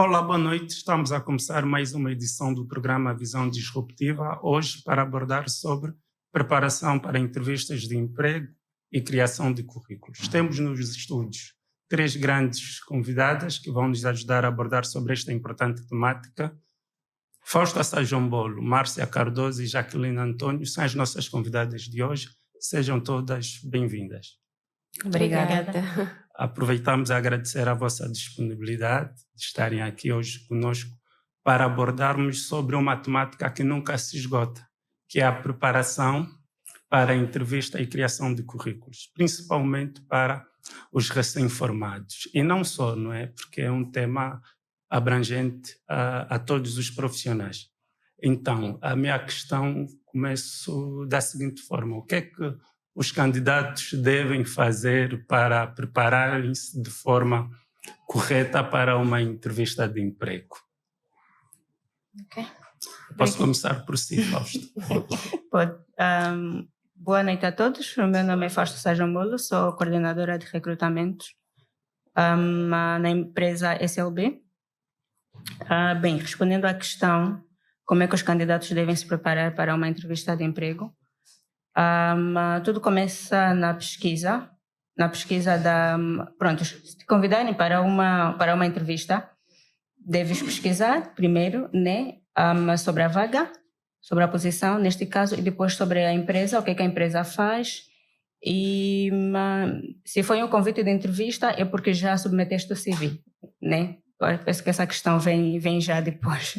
Olá, boa noite. Estamos a começar mais uma edição do programa Visão Disruptiva, hoje para abordar sobre preparação para entrevistas de emprego e criação de currículos. Temos nos estúdios 3 grandes convidadas que vão nos ajudar a abordar sobre esta importante temática. Fausta Sajombolo, Márcia Cardoso e Jaqueline Antônio são as nossas convidadas de hoje. Sejam todas bem-vindas. Obrigada. Aproveitamos a agradecer a vossa disponibilidade de estarem aqui hoje conosco para abordarmos sobre uma temática que nunca se esgota, que é a preparação para a entrevista e criação de currículos, principalmente para os recém-formados. E não só, não é? Porque é um tema abrangente a todos os profissionais. Então, a minha questão começo da seguinte forma: o que é que os candidatos devem fazer para prepararem-se de forma correta para uma entrevista de emprego? Okay. Posso começar por si, Fausto? Pode. Boa noite a todos. O meu nome é Fausto Sajombolo, sou coordenadora de recrutamentos na empresa SLB. Bem, respondendo à questão, como é que os candidatos devem se preparar para uma entrevista de emprego? Tudo começa na pesquisa. Pronto, se te convidarem para uma entrevista, deves pesquisar primeiro, né, sobre a vaga, sobre a posição, neste caso, e depois sobre a empresa, o que é que a empresa faz. E se foi um convite de entrevista, é porque já submeteste o CV, né? Penso que essa questão vem já depois,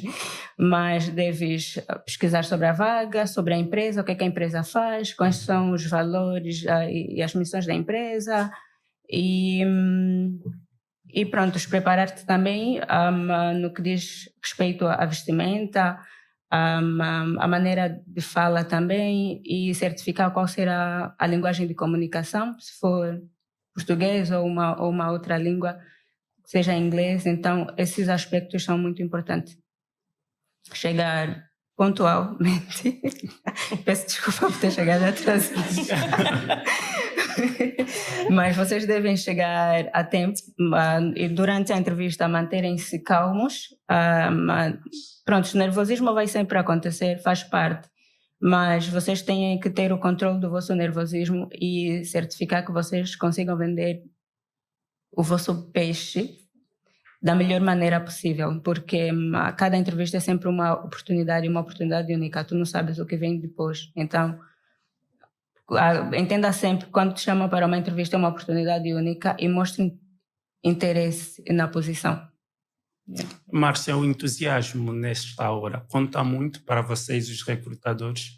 mas deves pesquisar sobre a vaga, sobre a empresa, o que é que a empresa faz, quais são os valores e as missões da empresa e pronto, preparar-te também no que diz respeito à vestimenta, a maneira de fala também e certificar qual será a linguagem de comunicação, se for português ou uma outra língua, seja em inglês. Então, esses aspectos são muito importantes. Chegar pontualmente. Peço desculpa por ter chegado atrasado. Mas vocês devem chegar a tempo e durante a entrevista manterem-se calmos. Pronto, o nervosismo vai sempre acontecer, faz parte. Mas vocês têm que ter o controle do vosso nervosismo e certificar que vocês consigam vender o vosso peixe da melhor maneira possível, porque cada entrevista é sempre uma oportunidade única. Tu não sabes o que vem depois. Então, entenda sempre, quando te chamam para uma entrevista, é uma oportunidade única e mostre interesse na posição. Márcia, o entusiasmo nesta hora conta muito para vocês, os recrutadores?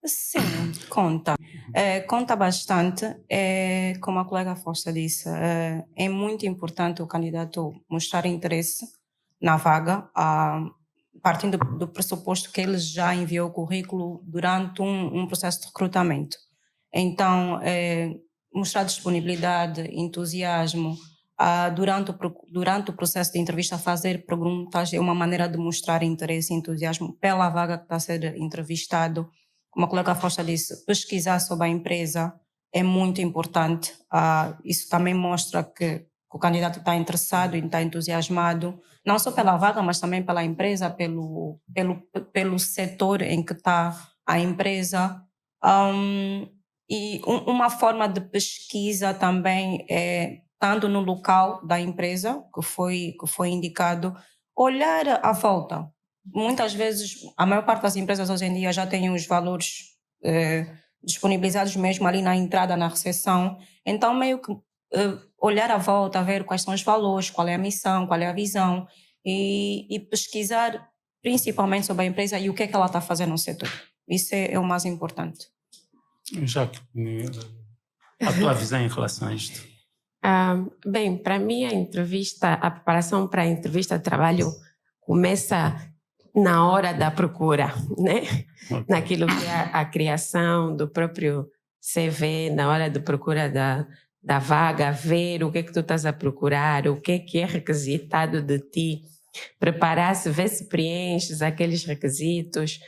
Sim, conta. Conta bastante. Como a colega Fausta disse, é muito importante o candidato mostrar interesse na vaga, partindo do pressuposto que ele já enviou o currículo durante um processo de recrutamento. Então, mostrar disponibilidade, entusiasmo, durante o processo de entrevista, fazer perguntas é uma maneira de mostrar interesse e entusiasmo pela vaga que está a ser entrevistado. Como a colega Fausta disse, pesquisar sobre a empresa é muito importante. Isso também mostra que o candidato está interessado e está entusiasmado, não só pela vaga, mas também pela empresa, pelo setor em que está a empresa. E uma forma de pesquisa também é, estando no local da empresa que foi indicado, olhar à volta. Muitas vezes, a maior parte das empresas hoje em dia já tem os valores disponibilizados mesmo ali na entrada, na recepção. Então, meio que olhar à volta, ver quais são os valores, qual é a missão, qual é a visão e pesquisar principalmente sobre a empresa e o que é que ela está fazendo no setor. Isso é o mais importante. Jaqueline, a tua visão em relação a isto? Bem, para mim a preparação para a entrevista de trabalho começa na hora da procura, né? Okay. Naquilo que é a criação do próprio CV, na hora de procura da vaga, ver o que é que tu estás a procurar, o que é requisitado de ti, preparar-se, ver se preenches aqueles requisitos,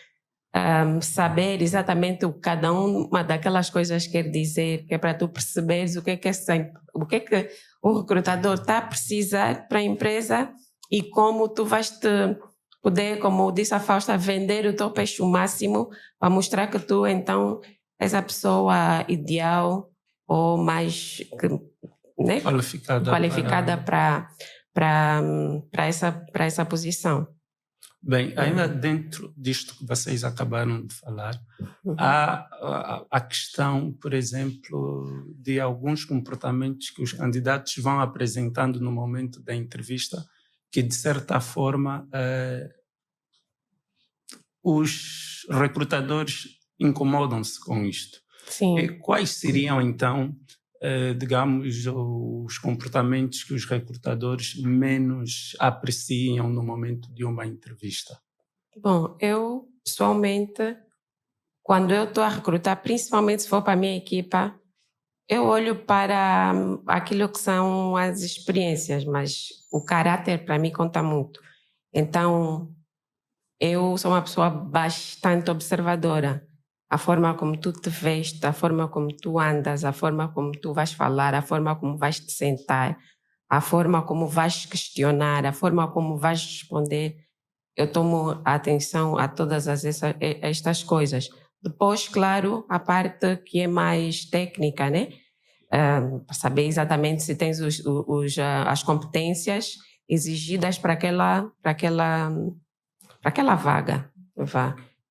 saber exatamente o que cada uma daquelas coisas quer dizer, que é para tu perceberes o que é que o recrutador está a precisar para a empresa e como tu vais te poder, como disse a Fausta, vender o teu peixe o máximo para mostrar que tu, então, és a pessoa ideal ou mais, né, qualificada para essa posição. Bem, ainda dentro disto que vocês acabaram de falar, há a questão, por exemplo, de alguns comportamentos que os candidatos vão apresentando no momento da entrevista, que de certa forma os recrutadores incomodam-se com isto. Sim. E quais seriam, então, digamos, os comportamentos que os recrutadores menos apreciam no momento de uma entrevista? Bom, eu, pessoalmente, quando eu estou a recrutar, principalmente se for para a minha equipa, eu olho para aquilo que são as experiências, mas o caráter para mim conta muito. Então, eu sou uma pessoa bastante observadora. A forma como tu te vestes, a forma como tu andas, a forma como tu vais falar, a forma como vais te sentar, a forma como vais questionar, a forma como vais responder. Eu tomo atenção a todas estas coisas. Depois, claro, a parte que é mais técnica, né? Para saber exatamente se tens as competências exigidas para aquela vaga.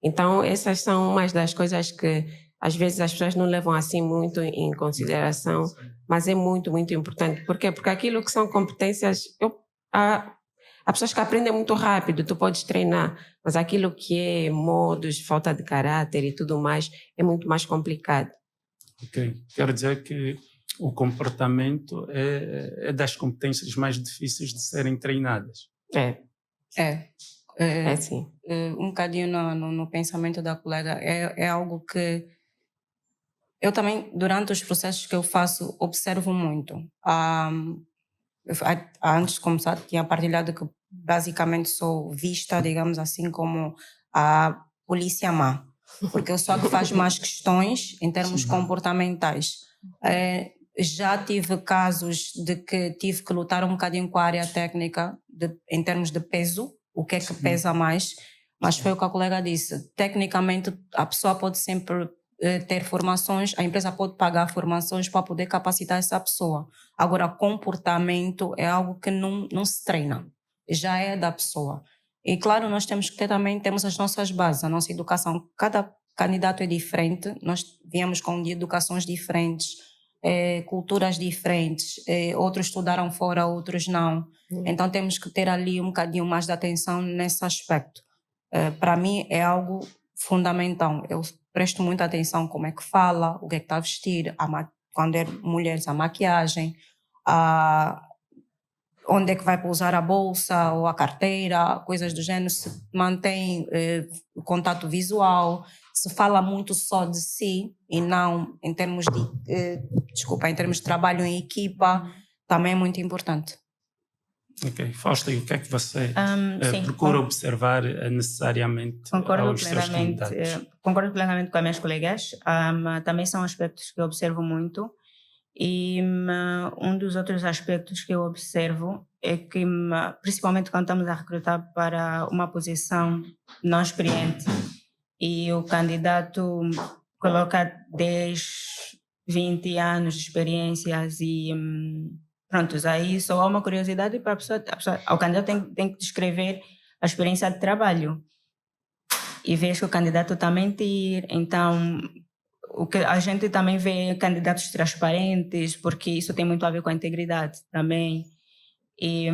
Então, essas são umas das coisas que às vezes as pessoas não levam assim muito em consideração, mas é muito, muito importante. Por quê? Porque aquilo que são competências, há pessoas que aprendem muito rápido, tu podes treinar, mas aquilo que é modos, falta de caráter e tudo mais, é muito mais complicado. Ok. Quero dizer que o comportamento é das competências mais difíceis de serem treinadas. É sim. Um bocadinho no pensamento da colega, é algo que eu também, durante os processos que eu faço, observo muito. Antes de começar, tinha partilhado que basicamente sou vista, digamos assim, como a polícia má, porque eu sou a que faz mais questões em termos comportamentais. Já tive casos de que tive que lutar um bocadinho com a área técnica, em termos de peso, o que é que pesa mais, mas foi o que a colega disse. Tecnicamente, a pessoa pode sempre ter formações, a empresa pode pagar formações para poder capacitar essa pessoa. Agora, comportamento é algo que não se treina, já é da pessoa. E claro, nós temos que ter também, temos as nossas bases, a nossa educação. Cada candidato é diferente, nós viemos com educações diferentes, culturas diferentes, outros estudaram fora, outros não. Então temos que ter ali um bocadinho mais de atenção nesse aspecto. Para mim é algo fundamental. Eu presto muita atenção como é que fala, o que é que está a vestir, quando é mulheres, a maquiagem, onde é que vai pousar a bolsa ou a carteira, coisas do gênero, se mantém contato visual, se fala muito só de si e não em termos em termos de trabalho em equipa, também é muito importante. Ok. Fausta, e o que é que você Sim, procura observar necessariamente aos seus candidatos? Concordo plenamente com as minhas colegas. Também são aspectos que eu observo muito. E um dos outros aspectos que eu observo é que, principalmente quando estamos a recrutar para uma posição não experiente e o candidato coloca 10, 20 anos de experiências e prontos, aí só há uma curiosidade para a pessoa, o candidato tem que descrever a experiência de trabalho e vês que o candidato está a mentir. Então, o que a gente também vê candidatos transparentes, porque isso tem muito a ver com a integridade também. E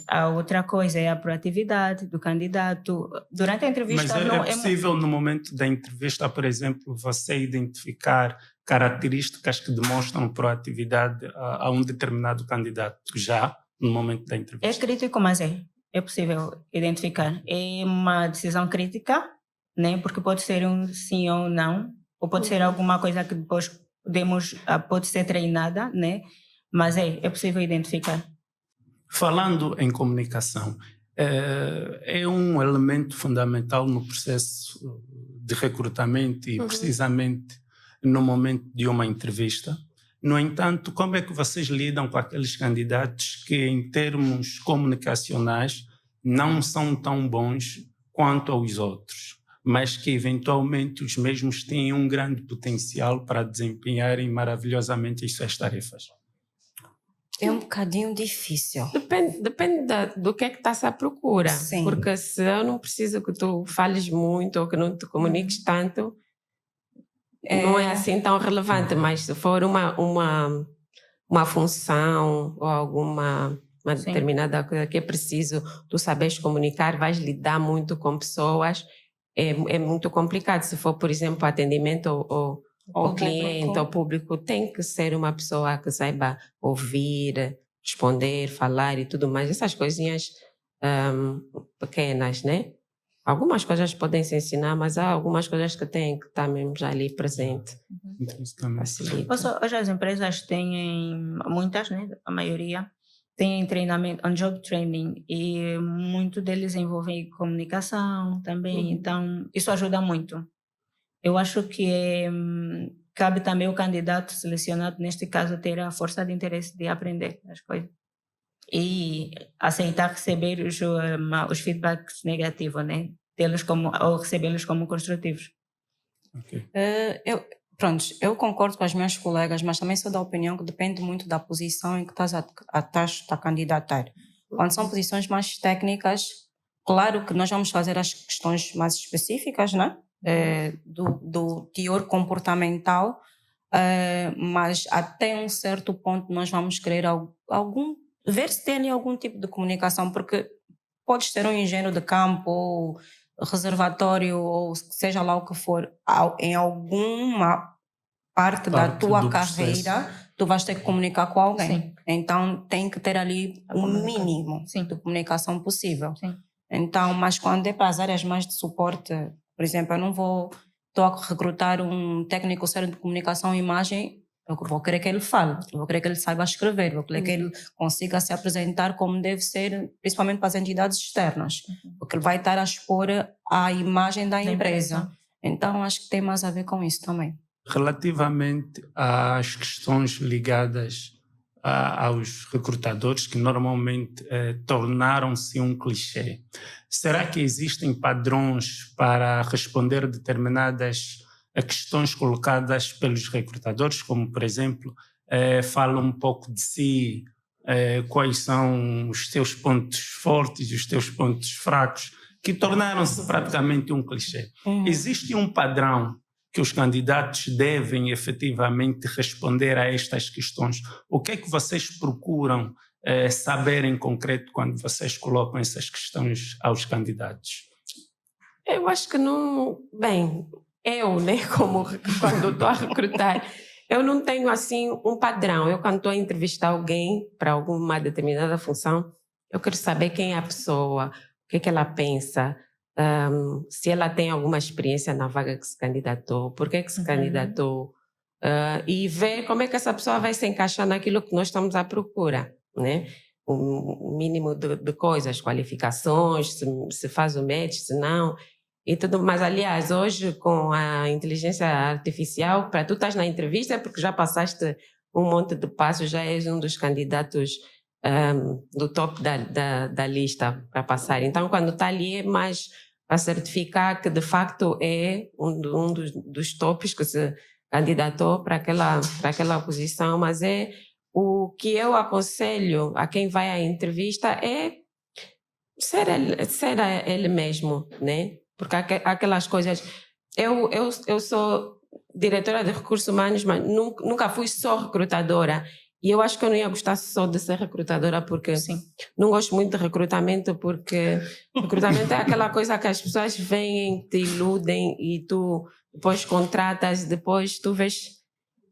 a outra coisa é a proatividade do candidato. Durante a entrevista... Mas é possível, no momento da entrevista, por exemplo, você identificar características que demonstram proatividade a um determinado candidato, já no momento da entrevista? É crítico, mas é possível identificar. É uma decisão crítica, né? Porque pode ser um sim ou não, ou pode ser alguma coisa que depois pode ser treinada, né? Mas é possível identificar. Falando em comunicação, é um elemento fundamental no processo de recrutamento e precisamente no momento de uma entrevista. No entanto, como é que vocês lidam com aqueles candidatos que, em termos comunicacionais, não são tão bons quanto os outros, mas que, eventualmente, os mesmos têm um grande potencial para desempenharem maravilhosamente as suas tarefas? É um bocadinho difícil. Depende do que estás à procura. Sim. Porque se eu não preciso que tu fales muito ou que não te comuniques tanto, não é assim tão relevante. Mas se for uma função ou alguma determinada coisa que é preciso tu saberes comunicar, vais lidar muito com pessoas, é muito complicado. Se for, por exemplo, atendimento ao cliente, ao público, tem que ser uma pessoa que saiba ouvir, responder, falar e tudo mais. Essas coisinhas pequenas, né? Algumas coisas podem se ensinar, mas há algumas coisas que têm que estar mesmo já ali presente. Hoje as empresas têm, muitas, né? A maioria, têm treinamento, on-job training, e muito deles envolvem comunicação também, então isso ajuda muito. Eu acho que cabe também o candidato selecionado, neste caso, ter a força de interesse de aprender as coisas e aceitar receber os feedbacks negativos, né? Tê-los ou recebê-los como construtivos. Okay. Eu concordo com as minhas colegas, mas também sou da opinião que depende muito da posição em que estás a candidatar. Quando são posições mais técnicas, claro que nós vamos fazer as questões mais específicas, né? Do teor comportamental, mas até um certo ponto nós vamos querer ver se tem algum tipo de comunicação, porque podes ser um engenheiro de campo ou reservatório ou seja lá o que for, em alguma parte da tua carreira tu vais ter que comunicar com alguém. Sim. Então tem que ter ali o mínimo de comunicação possível. Sim. Então, mas quando é para as áreas mais de suporte, por exemplo, eu não estou a recrutar um técnico sério de comunicação e imagem, eu vou querer que ele fale, eu vou querer que ele saiba escrever, vou querer que ele consiga se apresentar como deve ser, principalmente para as entidades externas, porque ele vai estar a expor a imagem da empresa. Então, acho que tem mais a ver com isso também. Relativamente às questões ligadas aos recrutadores, que normalmente tornaram-se um clichê, será que existem padrões para responder determinadas questões colocadas pelos recrutadores, como, por exemplo, fala um pouco de si, quais são os teus pontos fortes e os teus pontos fracos, que tornaram-se praticamente um clichê? Existe um padrão que os candidatos devem efetivamente responder a estas questões? O que é que vocês procuram saber em concreto quando vocês colocam essas questões aos candidatos? Eu acho que não... Bem, né, como quando estou a recrutar, eu não tenho assim um padrão. Eu, quando estou a entrevistar alguém para alguma determinada função, eu quero saber quem é a pessoa, o que é que ela pensa, se ela tem alguma experiência na vaga que se candidatou, por que se candidatou, e ver como é que essa pessoa vai se encaixar naquilo que nós estamos à procura, né? O mínimo de coisas, qualificações, se faz o match, se não, e tudo. Mas, aliás, hoje, com a inteligência artificial, para tu estás na entrevista é porque já passaste um monte de passos, já és um dos candidatos do top da lista para passar. Então, quando está ali, é mais para certificar que, de facto, é um dos tops que se candidatou para aquela posição. Mas o que eu aconselho a quem vai à entrevista é ser ele mesmo, né? Porque aquelas coisas... Eu sou diretora de recursos humanos, mas nunca fui só recrutadora. E eu acho que eu não ia gostar só de ser recrutadora, porque não gosto muito de recrutamento, porque recrutamento é aquela coisa que as pessoas vêm, te iludem e tu depois contratas, depois tu vês,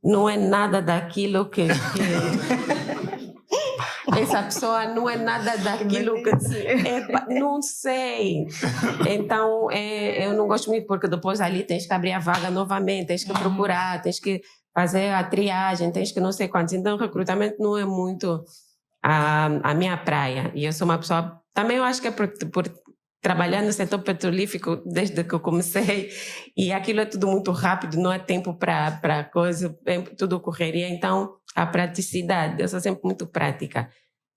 não é nada daquilo que essa pessoa não é nada daquilo que... não sei. Então, eu não gosto muito, porque depois ali tens que abrir a vaga novamente, tens que procurar, tens que fazer a triagem, tens que não sei quantos. Então, o recrutamento não é muito a minha praia. E eu sou uma pessoa... Também eu acho que é por trabalhar no setor petrolífero desde que eu comecei e aquilo é tudo muito rápido, não há tempo para coisa, tudo correria. Então, a praticidade, eu sou sempre muito prática.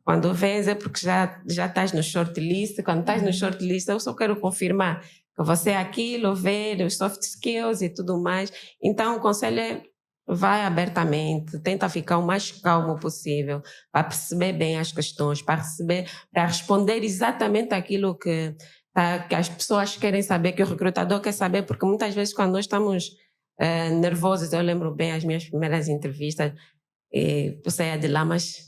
Quando vês é porque já estás no shortlist. Quando estás no shortlist, eu só quero confirmar que você é aquilo, ver os soft skills e tudo mais. Então, o conselho é vai abertamente, tenta ficar o mais calmo possível, para perceber bem as questões, para responder exatamente aquilo que as pessoas querem saber, que o recrutador quer saber, porque muitas vezes quando nós estamos nervosos, eu lembro bem as minhas primeiras entrevistas, eu saía de lá, mas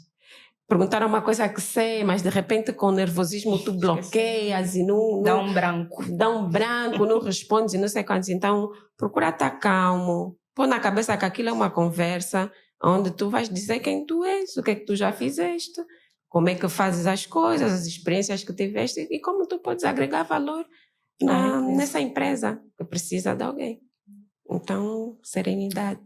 perguntaram uma coisa que sei, mas de repente com o nervosismo tu bloqueias e não... Dá um branco. Dá um branco, não respondes e não sei quantos. Então, procura estar calmo, pôr na cabeça que aquilo é uma conversa onde tu vais dizer quem tu és, o que é que tu já fizeste, como é que fazes as coisas, as experiências que tiveste e como tu podes agregar valor nessa empresa que precisa de alguém. Então, serenidade.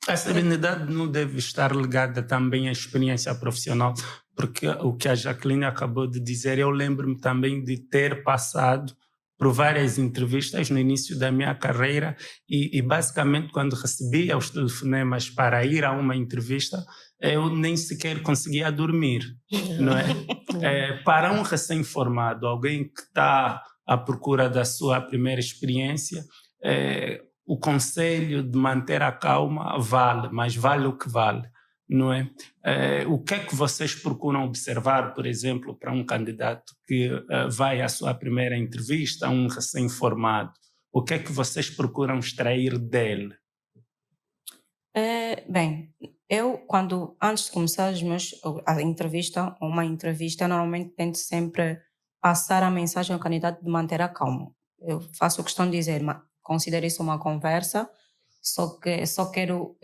A serenidade não deve estar ligada também à experiência profissional, porque o que a Jacqueline acabou de dizer, eu lembro-me também de ter passado por várias entrevistas no início da minha carreira e basicamente quando recebia os telefonemas para ir a uma entrevista, eu nem sequer conseguia dormir, não é? Para um recém-formado, alguém que está à procura da sua primeira experiência, o conselho de manter a calma vale, mas vale o que vale, não é? O que é que vocês procuram observar, por exemplo, para um candidato que vai à sua primeira entrevista, um recém-formado? O que é que vocês procuram extrair dele? Bem, eu antes de começar uma entrevista, normalmente tento sempre passar a mensagem ao candidato de manter a calma. Eu faço questão de dizer, considero isso uma conversa, só quero,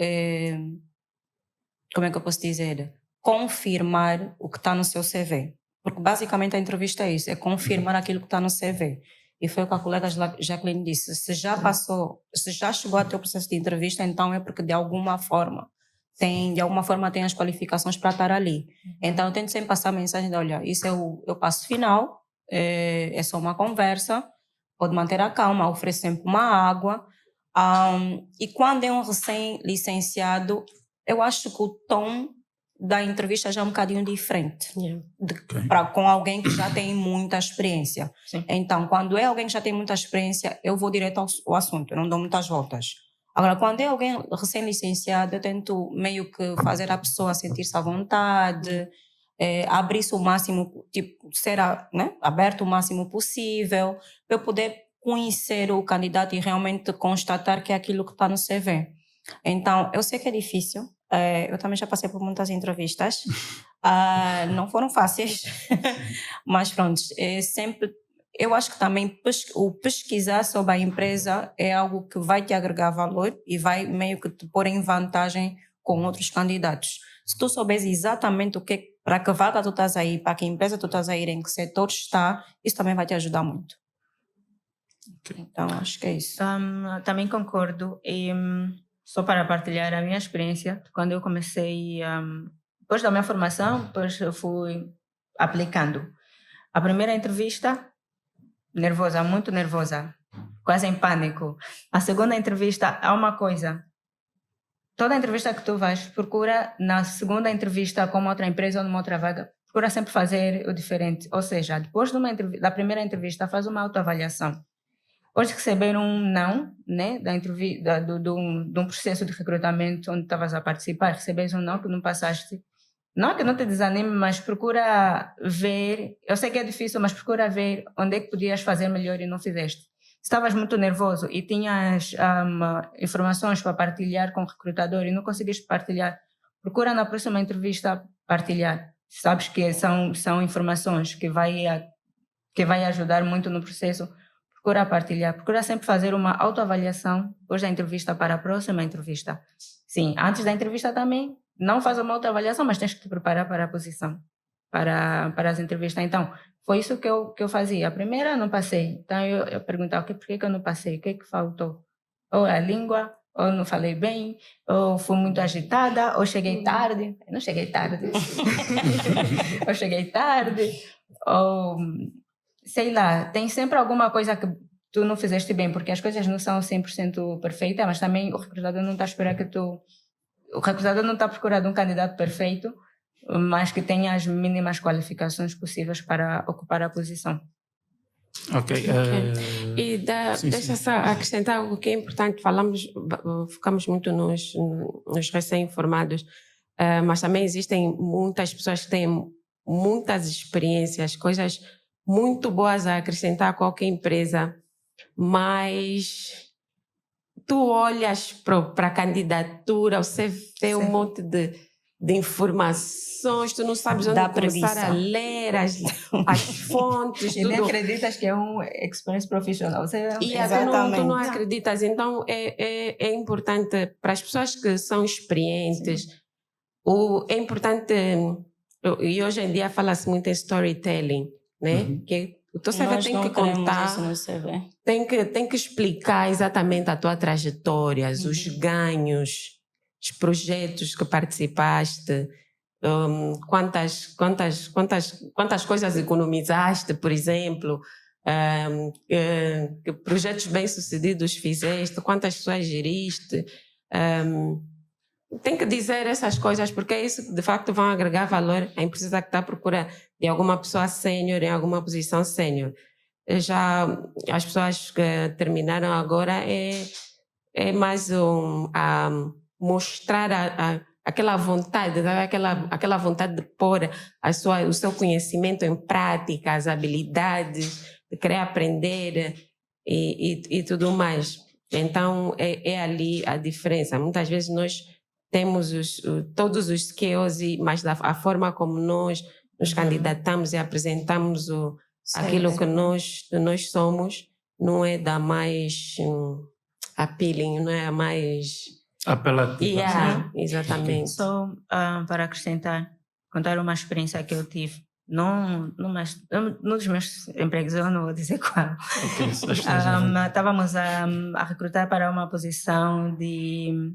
como é que eu posso dizer, confirmar o que está no seu CV. Porque basicamente a entrevista é isso, é confirmar aquilo que está no CV. E foi o que a colega Jacqueline disse, se já chegou até o processo de entrevista, então é porque de alguma forma tem as qualificações para estar ali. Então eu tento sempre passar a mensagem de, olha, isso é o passo final, é só uma conversa, pode manter a calma, oferece sempre uma água. E quando é um recém-licenciado, eu acho que o tom da entrevista já é um bocadinho diferente com alguém que já tem muita experiência. Sim. Então, quando é alguém que já tem muita experiência, eu vou direto ao assunto, eu não dou muitas voltas. Agora, quando é alguém recém-licenciado, eu tento meio que fazer a pessoa sentir-se à vontade, abrir-se o máximo, ser aberto o máximo possível, para eu poder conhecer o candidato e realmente constatar que é aquilo que está no CV. Então, eu sei que é difícil, eu também já passei por muitas entrevistas, não foram fáceis, mas pronto, eu acho que também o pesquisar sobre a empresa é algo que vai te agregar valor e vai meio que te pôr em vantagem com outros candidatos. Se tu souberes exatamente para que vaga tu estás aí, para que empresa tu estás a ir, em que setor está, isso também vai te ajudar muito. Então, acho que é isso. Também concordo. E só para partilhar a minha experiência, quando eu comecei, depois da minha formação, depois eu fui aplicando. A primeira entrevista, nervosa, muito nervosa, quase em pânico. A segunda entrevista, há uma coisa. Toda entrevista que tu vais, procura na segunda entrevista com uma outra empresa ou numa outra vaga, procura sempre fazer o diferente. Ou seja, depois da primeira entrevista, faz uma autoavaliação. Hoje receber um não, né, de um processo de recrutamento onde estavas a participar, receberes um não que não passaste. Não que não te desanime, mas procura ver, eu sei que é difícil, mas procura ver onde é que podias fazer melhor e não fizeste. Se estavas muito nervoso e tinhas informações para partilhar com o recrutador e não conseguiste partilhar, procura na próxima entrevista partilhar. Sabes que são informações que vai ajudar muito no processo. Procura partilhar, procura sempre fazer uma autoavaliação depois da entrevista para a próxima entrevista. Sim, antes da entrevista também, não faz uma autoavaliação, mas tens que te preparar para a posição, para as entrevistas. Então, foi isso que eu fazia. A primeira, não passei. Então, eu perguntava, por que eu não passei? O que faltou? Ou a língua, ou não falei bem, ou fui muito agitada, ou cheguei tarde. Eu não cheguei tarde. Ou cheguei tarde, ou... sei lá, tem sempre alguma coisa que tu não fizeste bem, porque as coisas não são 100% perfeitas, mas também o recrutador não está a esperar que tu... O recrutador não está à procura de um candidato perfeito, mas que tenha as mínimas qualificações possíveis para ocupar a posição. Ok. E deixa só acrescentar algo que é importante. Focamos muito nos recém-formados, mas também existem muitas pessoas que têm muitas experiências, coisas muito boas a acrescentar a qualquer empresa, mas tu olhas para a candidatura, você vê um monte de informações, tu não sabes onde começar a ler as fontes. E nem acreditas que é um experience profissional. Tu não acreditas. Então, é importante para as pessoas que são experientes, é importante, e hoje em dia fala-se muito em storytelling, né? Que o teu CV tem que contar, tem que explicar exatamente a tua trajetória, os ganhos, os projetos que participaste, quantas coisas economizaste, por exemplo, que projetos bem-sucedidos fizeste, quantas pessoas geriste. Tem que dizer essas coisas, porque é isso que de facto vão agregar valor à empresa que está à procura de alguma pessoa sénior, em alguma posição sénior. Já as pessoas que terminaram agora é mais mostrar aquela vontade, aquela vontade de pôr o seu conhecimento em prática, as habilidades, de querer aprender e tudo mais. Então, é ali a diferença. Muitas vezes nós temos todos os skills, mas a forma como nós nos candidatamos e apresentamos aquilo que nós somos não é da mais appealing, não é a mais apelativa. Exatamente. Só para acrescentar, contar uma experiência que eu tive num dos meus empregos, eu não vou dizer qual. Estávamos a recrutar para uma posição de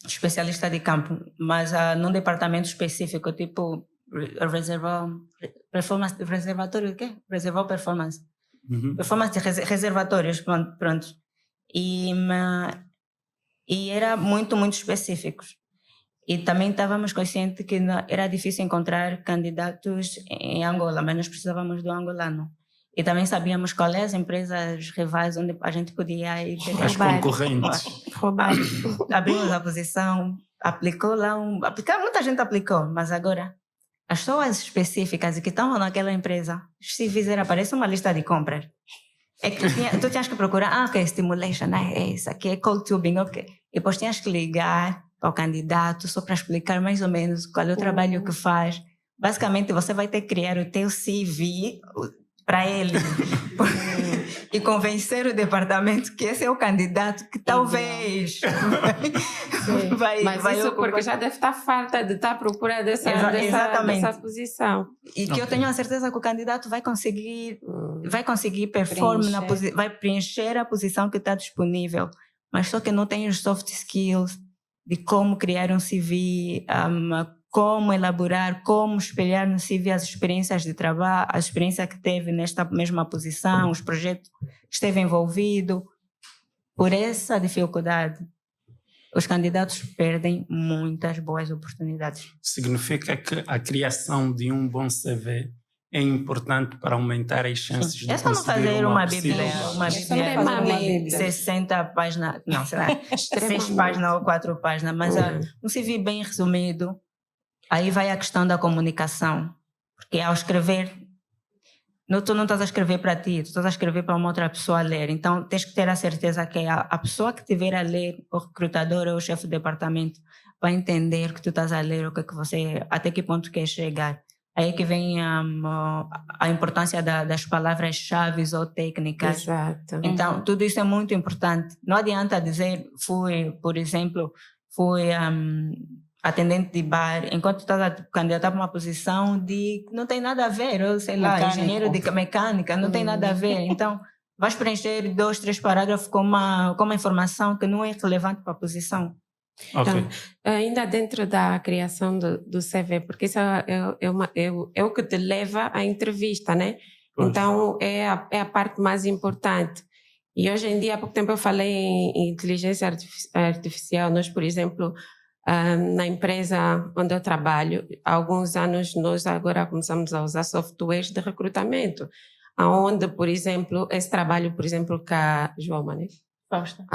especialista de campo, mas num departamento específico, tipo reservatório, o quê? Reservar performance. Performance de reservatórios, pronto. E era muito, muito específicos. E também estávamos conscientes que era difícil encontrar candidatos em Angola, mas nós precisávamos do angolano. E também sabíamos quais as empresas rivais onde a gente podia ir. As concorrentes. Abrimos a posição, muita gente aplicou, mas agora as pessoas específicas e que estão naquela empresa, se fizer, aparece uma lista de compras. É que tu tinhas que procurar, ok, stimulation, é isso aqui, é cold tubing, ok. E depois tinhas que ligar ao candidato só para explicar mais ou menos qual é o trabalho que faz. Basicamente, você vai ter que criar o teu CV para ele e convencer o departamento que esse é o candidato que talvez vai isso ocupar. Porque já deve estar farta de estar à procura dessa posição. E que eu tenho a certeza que o candidato vai conseguir performar, vai preencher a posição que está disponível, mas só que não tem os soft skills de como criar um CV, como elaborar, como espelhar no CV as experiências de trabalho, a experiência que teve nesta mesma posição, os projetos que esteve envolvido. Por essa dificuldade, os candidatos perdem muitas boas oportunidades. Significa que a criação de um bom CV é importante para aumentar as chances de conseguir não fazer uma Bíblia, Bíblia 60 páginas, não, sei lá, 6 páginas ou 4 páginas, mas um CV bem resumido. Aí vai a questão da comunicação, porque ao escrever, tu não estás a escrever para ti, tu estás a escrever para uma outra pessoa a ler, então tens que ter a certeza que a pessoa que estiver a ler, o recrutador ou o chefe do departamento, vai entender que tu estás a ler, o que você, até que ponto quer chegar. Aí que vem a importância das palavras-chave ou técnicas. Exato. Então, tudo isso é muito importante. Não adianta dizer, por exemplo, fui atendente de bar, enquanto estás a candidatar para uma posição de não tem nada a ver, ou sei lá, engenheiro de mecânica, não tem nada a ver. Então, vais preencher 2, 3 parágrafos com uma informação que não é relevante para a posição. Okay. Então, ainda dentro da criação do CV, porque isso é o que te leva à entrevista, né? Pois. Então, é a parte mais importante. E hoje em dia, há pouco tempo eu falei em inteligência artificial. Nós, por exemplo, na empresa onde eu trabalho, há alguns anos nós agora começamos a usar softwares de recrutamento, onde, por exemplo, esse trabalho, por exemplo, com a João, né?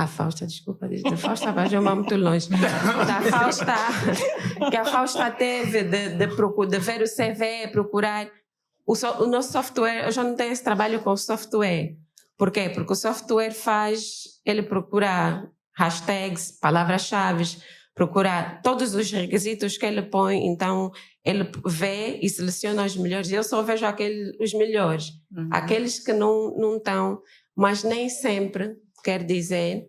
Fausta, desculpa, de Fausta vai João muito longe. Da Fausta, que a Fausta teve de ver o CV, procurar. O nosso software, eu já não tenho esse trabalho com o software. Por quê? Porque o software ele procura hashtags, palavras-chave, procura todos os requisitos que ele põe, então ele vê e seleciona os melhores. Eu só vejo os melhores, aqueles que não estão, mas nem sempre quer dizer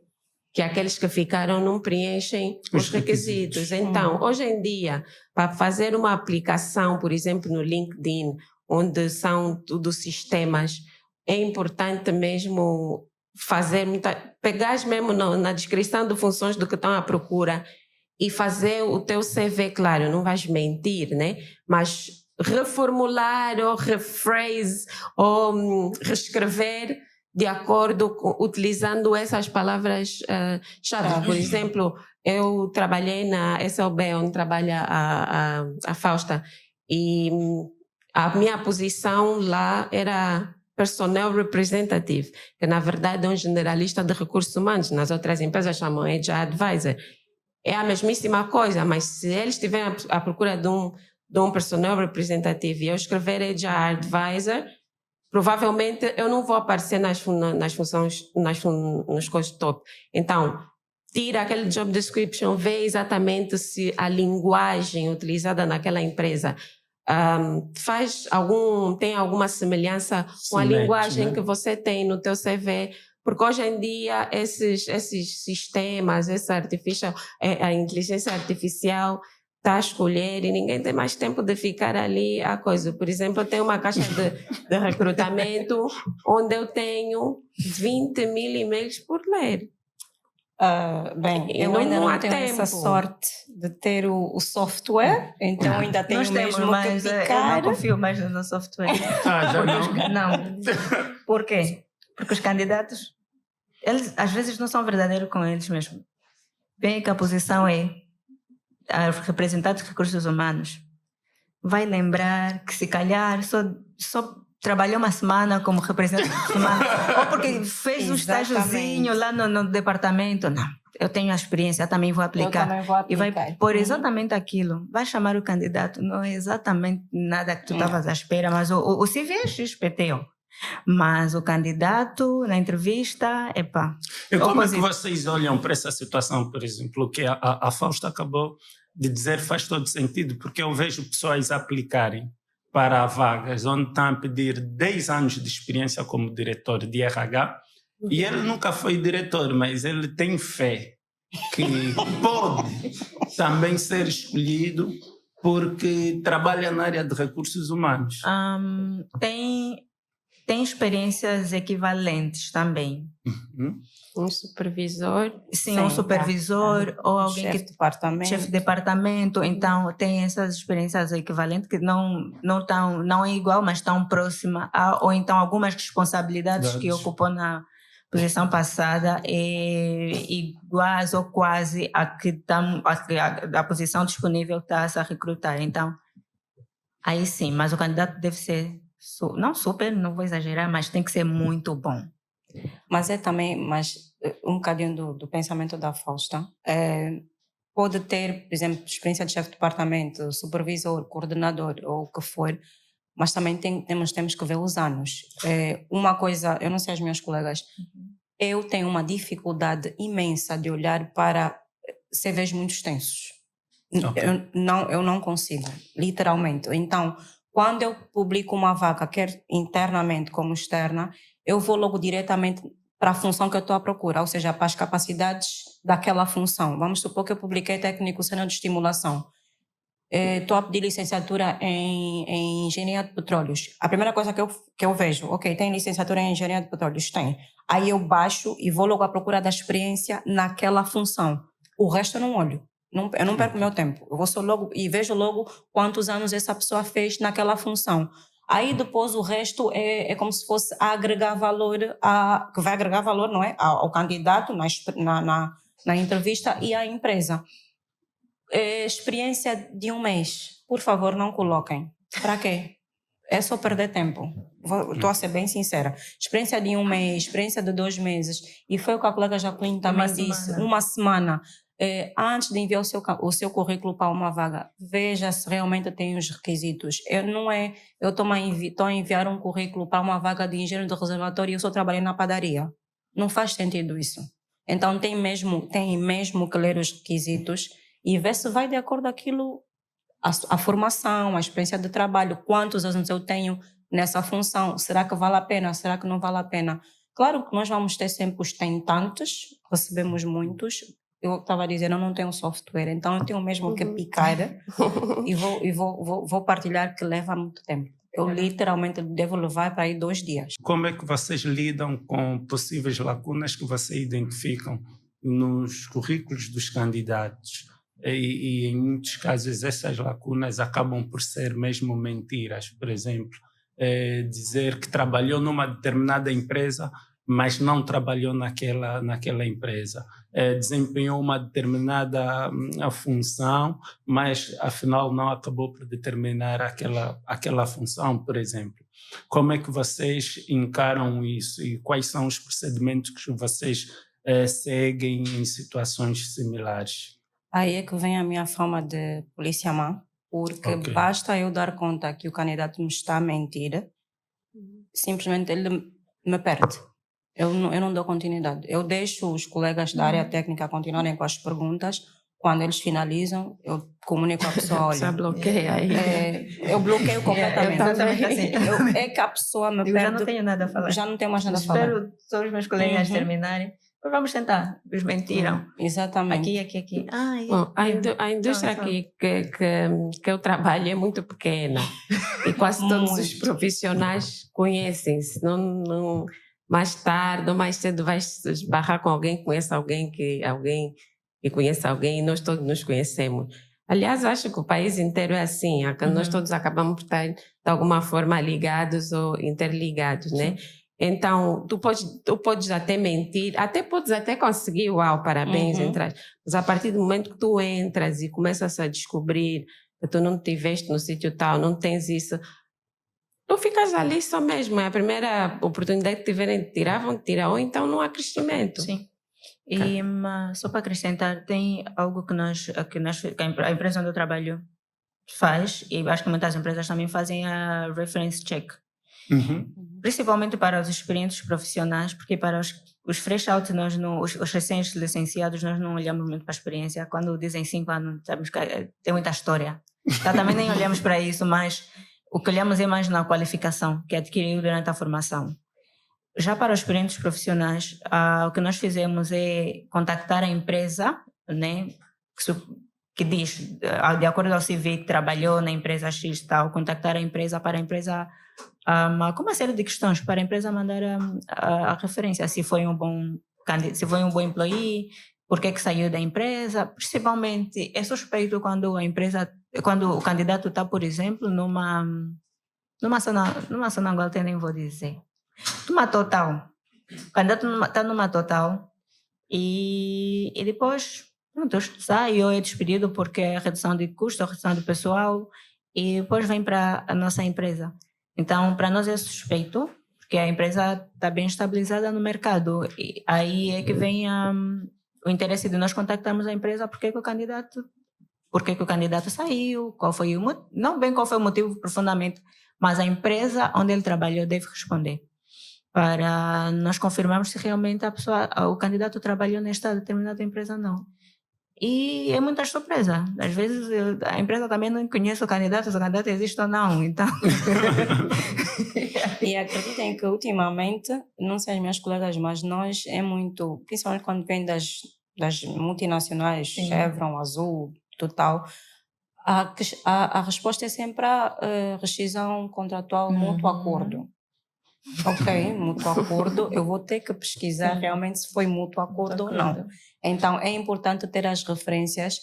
que aqueles que ficaram não preenchem os requisitos. Então, hoje em dia, para fazer uma aplicação, por exemplo, no LinkedIn, onde são tudo sistemas, é importante mesmo pegar mesmo na descrição de funções do que estão à procura e fazer o teu CV, claro, não vais mentir, né? Mas reformular ou rephrase ou reescrever de acordo utilizando essas palavras-chave. Por exemplo, eu trabalhei na SLB, onde trabalha a Fausta, e a minha posição lá era Personnel Representative, que na verdade é um generalista de recursos humanos. Nas outras empresas chamam HR Advisor. É a mesmíssima coisa, mas se eles estiverem à procura de um Personnel Representative e eu escrever HR Advisor, provavelmente eu não vou aparecer nas funções, nos coisas top. Então, tira aquele job description, vê exatamente se a linguagem utilizada naquela empresa tem alguma semelhança com a linguagem, né, que você tem no teu CV, porque hoje em dia esses sistemas, a inteligência artificial está a escolher e ninguém tem mais tempo de ficar ali a coisa. Por exemplo, eu tenho uma caixa de recrutamento onde eu tenho 20 mil e-mails por ler. Eu ainda não tenho essa sorte de ter o software, então ainda tenho mesmo que picar. Eu não confio mais no nosso software. Já não? Não. Por quê? Porque os candidatos, eles às vezes não são verdadeiros com eles mesmos. Bem que a posição é a representante de recursos humanos. Vai lembrar que se calhar só trabalhou uma semana como representante de recursos humanos, ou porque fez um estágiozinho lá no departamento. Não, eu tenho a experiência, eu também vou aplicar. E vai pôr exatamente aquilo. Vai chamar o candidato, não é exatamente nada que tu estavas à espera, mas o CV é XPTO. Mas o candidato na entrevista, E como é que vocês olham para essa situação, por exemplo, que a Fausta acabou de dizer faz todo sentido, porque eu vejo pessoas aplicarem para vagas onde estão a pedir 10 anos de experiência como diretor de RH, e ele nunca foi diretor, mas ele tem fé que pode também ser escolhido porque trabalha na área de recursos humanos. Tem experiências equivalentes também. Um supervisor? Sim, um supervisor ou alguém chefe de departamento. Então, tem essas experiências equivalentes que não é igual, mas estão próximas. Ou então, algumas responsabilidades que ocupou na posição passada é iguais ou quase a posição disponível está a recrutar. Então, aí sim, mas o candidato deve ser não super, não vou exagerar, mas tem que ser muito bom. Mas um bocadinho do pensamento da Fausta. Pode ter, por exemplo, experiência de chefe de departamento, supervisor, coordenador ou o que for, mas também temos que ver os anos. Uma coisa, eu não sei as minhas colegas, eu tenho uma dificuldade imensa de olhar para CVs muito extensos. Okay. Eu não consigo, literalmente. Então, quando eu publico uma vaga, quer internamente como externa, eu vou logo diretamente para a função que eu estou à procura, ou seja, para as capacidades daquela função. Vamos supor que eu publiquei técnico sênior de estimulação. Estou a pedir licenciatura em engenharia de petróleos. A primeira coisa que eu vejo, ok, tem licenciatura em engenharia de petróleos? Tem. Aí eu baixo e vou logo à procura da experiência naquela função. O resto eu não olho. Eu não perco meu tempo. Eu vou só logo e vejo logo quantos anos essa pessoa fez naquela função. Aí depois o resto é como se fosse a agregar valor, que vai agregar valor, não é? Ao candidato na entrevista e à empresa. Experiência de 1 mês, por favor, não coloquem. Para quê? É só perder tempo. Estou a ser bem sincera. Experiência de 1 mês, experiência de 2 meses. E foi o que a colega Jacqueline também disse. Uma semana. Antes de enviar o seu currículo para uma vaga, veja se realmente tem os requisitos. Eu estou a enviar um currículo para uma vaga de engenheiro de reservatório e eu só trabalhei na padaria. Não faz sentido isso. Então tem mesmo que ler os requisitos e ver se vai de acordo com aquilo, a formação, a experiência de trabalho, quantos anos eu tenho nessa função, será que vale a pena, será que não vale a pena? Claro que nós vamos ter sempre os tentantes, recebemos muitos. Eu estava a dizer, eu não tenho software, então eu tenho mesmo que picar e vou partilhar que leva muito tempo. Eu literalmente devo levar para aí 2 dias. Como é que vocês lidam com possíveis lacunas que vocês identificam nos currículos dos candidatos? E em muitos casos essas lacunas acabam por ser mesmo mentiras. Por exemplo, dizer que trabalhou numa determinada empresa, mas não trabalhou naquela empresa. Desempenhou uma determinada função, mas afinal não acabou por determinar aquela função, por exemplo. Como é que vocês encaram isso e quais são os procedimentos que vocês seguem em situações similares? Aí é que vem a minha fama de policiamã, porque basta eu dar conta que o candidato me está a mentir, simplesmente ele me perde. Eu não dou continuidade. Eu deixo os colegas da área técnica continuarem com as perguntas. Quando eles finalizam, eu comunico à pessoa, olha... Já bloqueia aí. Eu bloqueio completamente. Eu também assim. É que a pessoa me perde... Já não tenho nada a falar. Já não tenho mais nada a falar. Espero todos os meus colegas terminarem. Vamos tentar. Eles mentiram. Exatamente. Aqui. Bom, a indústria aqui que eu trabalho é muito pequena e quase todos os profissionais conhecem-se. Não, mais tarde ou mais cedo vais esbarrar com alguém que conhece alguém que conhece alguém e nós todos nos conhecemos. Aliás, acho que o país inteiro é assim. Nós todos acabamos por estar de alguma forma ligados ou interligados, né? Então, tu podes até mentir, podes até conseguir, parabéns, entras. Mas a partir do momento que tu entras e começas a descobrir que tu não estiveste no sítio tal, não tens isso, tu ficas ali só mesmo. É a primeira oportunidade que tiverem de tirar, vão tirar, ou então não há crescimento. Sim. E só para acrescentar, tem algo que a empresa onde eu trabalho faz, e acho que muitas empresas também fazem a reference check. Principalmente para os experientes profissionais, porque para os fresh out, os recém-licenciados, nós não olhamos muito para a experiência. Quando dizem 5 anos, sabemos que tem muita história. Então, também nem olhamos para isso, mas o que olhamos é mais na qualificação que adquiriu durante a formação. Já para os experientes profissionais, o que nós fizemos é contactar a empresa, né, que diz, de acordo ao CV, que trabalhou na empresa X tal, contactar a empresa para a empresa com uma série de questões para a empresa mandar a referência, se foi um bom employee, por que saiu da empresa. Principalmente é suspeito quando o candidato está, por exemplo, numa zona igual, nem vou dizer, numa total. O candidato está numa total e depois sai ou é despedido porque é redução de custo, redução de pessoal, e depois vem para a nossa empresa. Então, para nós é suspeito, porque a empresa está bem estabilizada no mercado. E aí é que vem o interesse de nós contactarmos a empresa, porque que o candidato saiu, qual foi o motivo, não bem qual foi o motivo profundamente, mas a empresa onde ele trabalhou deve responder, para nós confirmarmos se realmente o candidato trabalhou nesta determinada empresa ou não. E é muita surpresa. Às vezes a empresa também não conhece o candidato, se o candidato existe ou não. Então... E acreditem que ultimamente, não sei as minhas colegas, mas nós é muito, principalmente quando vem das multinacionais, Chevron, Azul, Total, a resposta é sempre a rescisão contratual, mútuo acordo. Ok, mútuo acordo, eu vou ter que pesquisar realmente se foi mútuo acordo ou não. Então é importante ter as referências.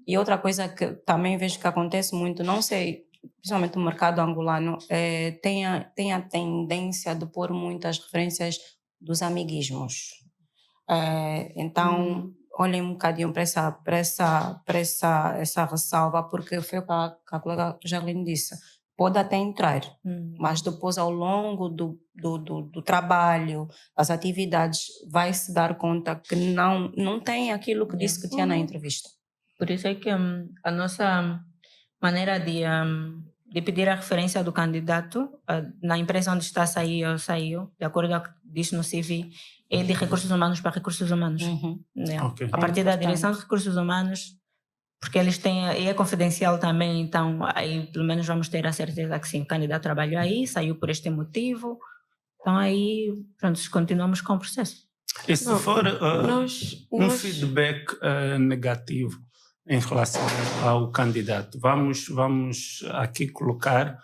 E outra coisa que também vejo que acontece muito, não sei principalmente o mercado angolano, tem a tendência de pôr muitas referências dos amiguismos. Então, olhem um bocadinho para essa ressalva, porque foi o que a colega Jarline disse. Pode até entrar, mas depois, ao longo do trabalho, das atividades, vai se dar conta que não tem aquilo que disse que tinha na entrevista. Por isso é que a nossa maneira de pedir a referência do candidato, na empresa onde está, saiu, de acordo com o que diz no CV, é de recursos humanos para recursos humanos. Né? Ok. A partir da direção de recursos humanos, porque eles têm, e é confidencial também, então aí pelo menos vamos ter a certeza que sim, o candidato trabalhou aí, saiu por este motivo, então aí, pronto, continuamos com o processo. E se for um feedback negativo em relação ao candidato, vamos aqui colocar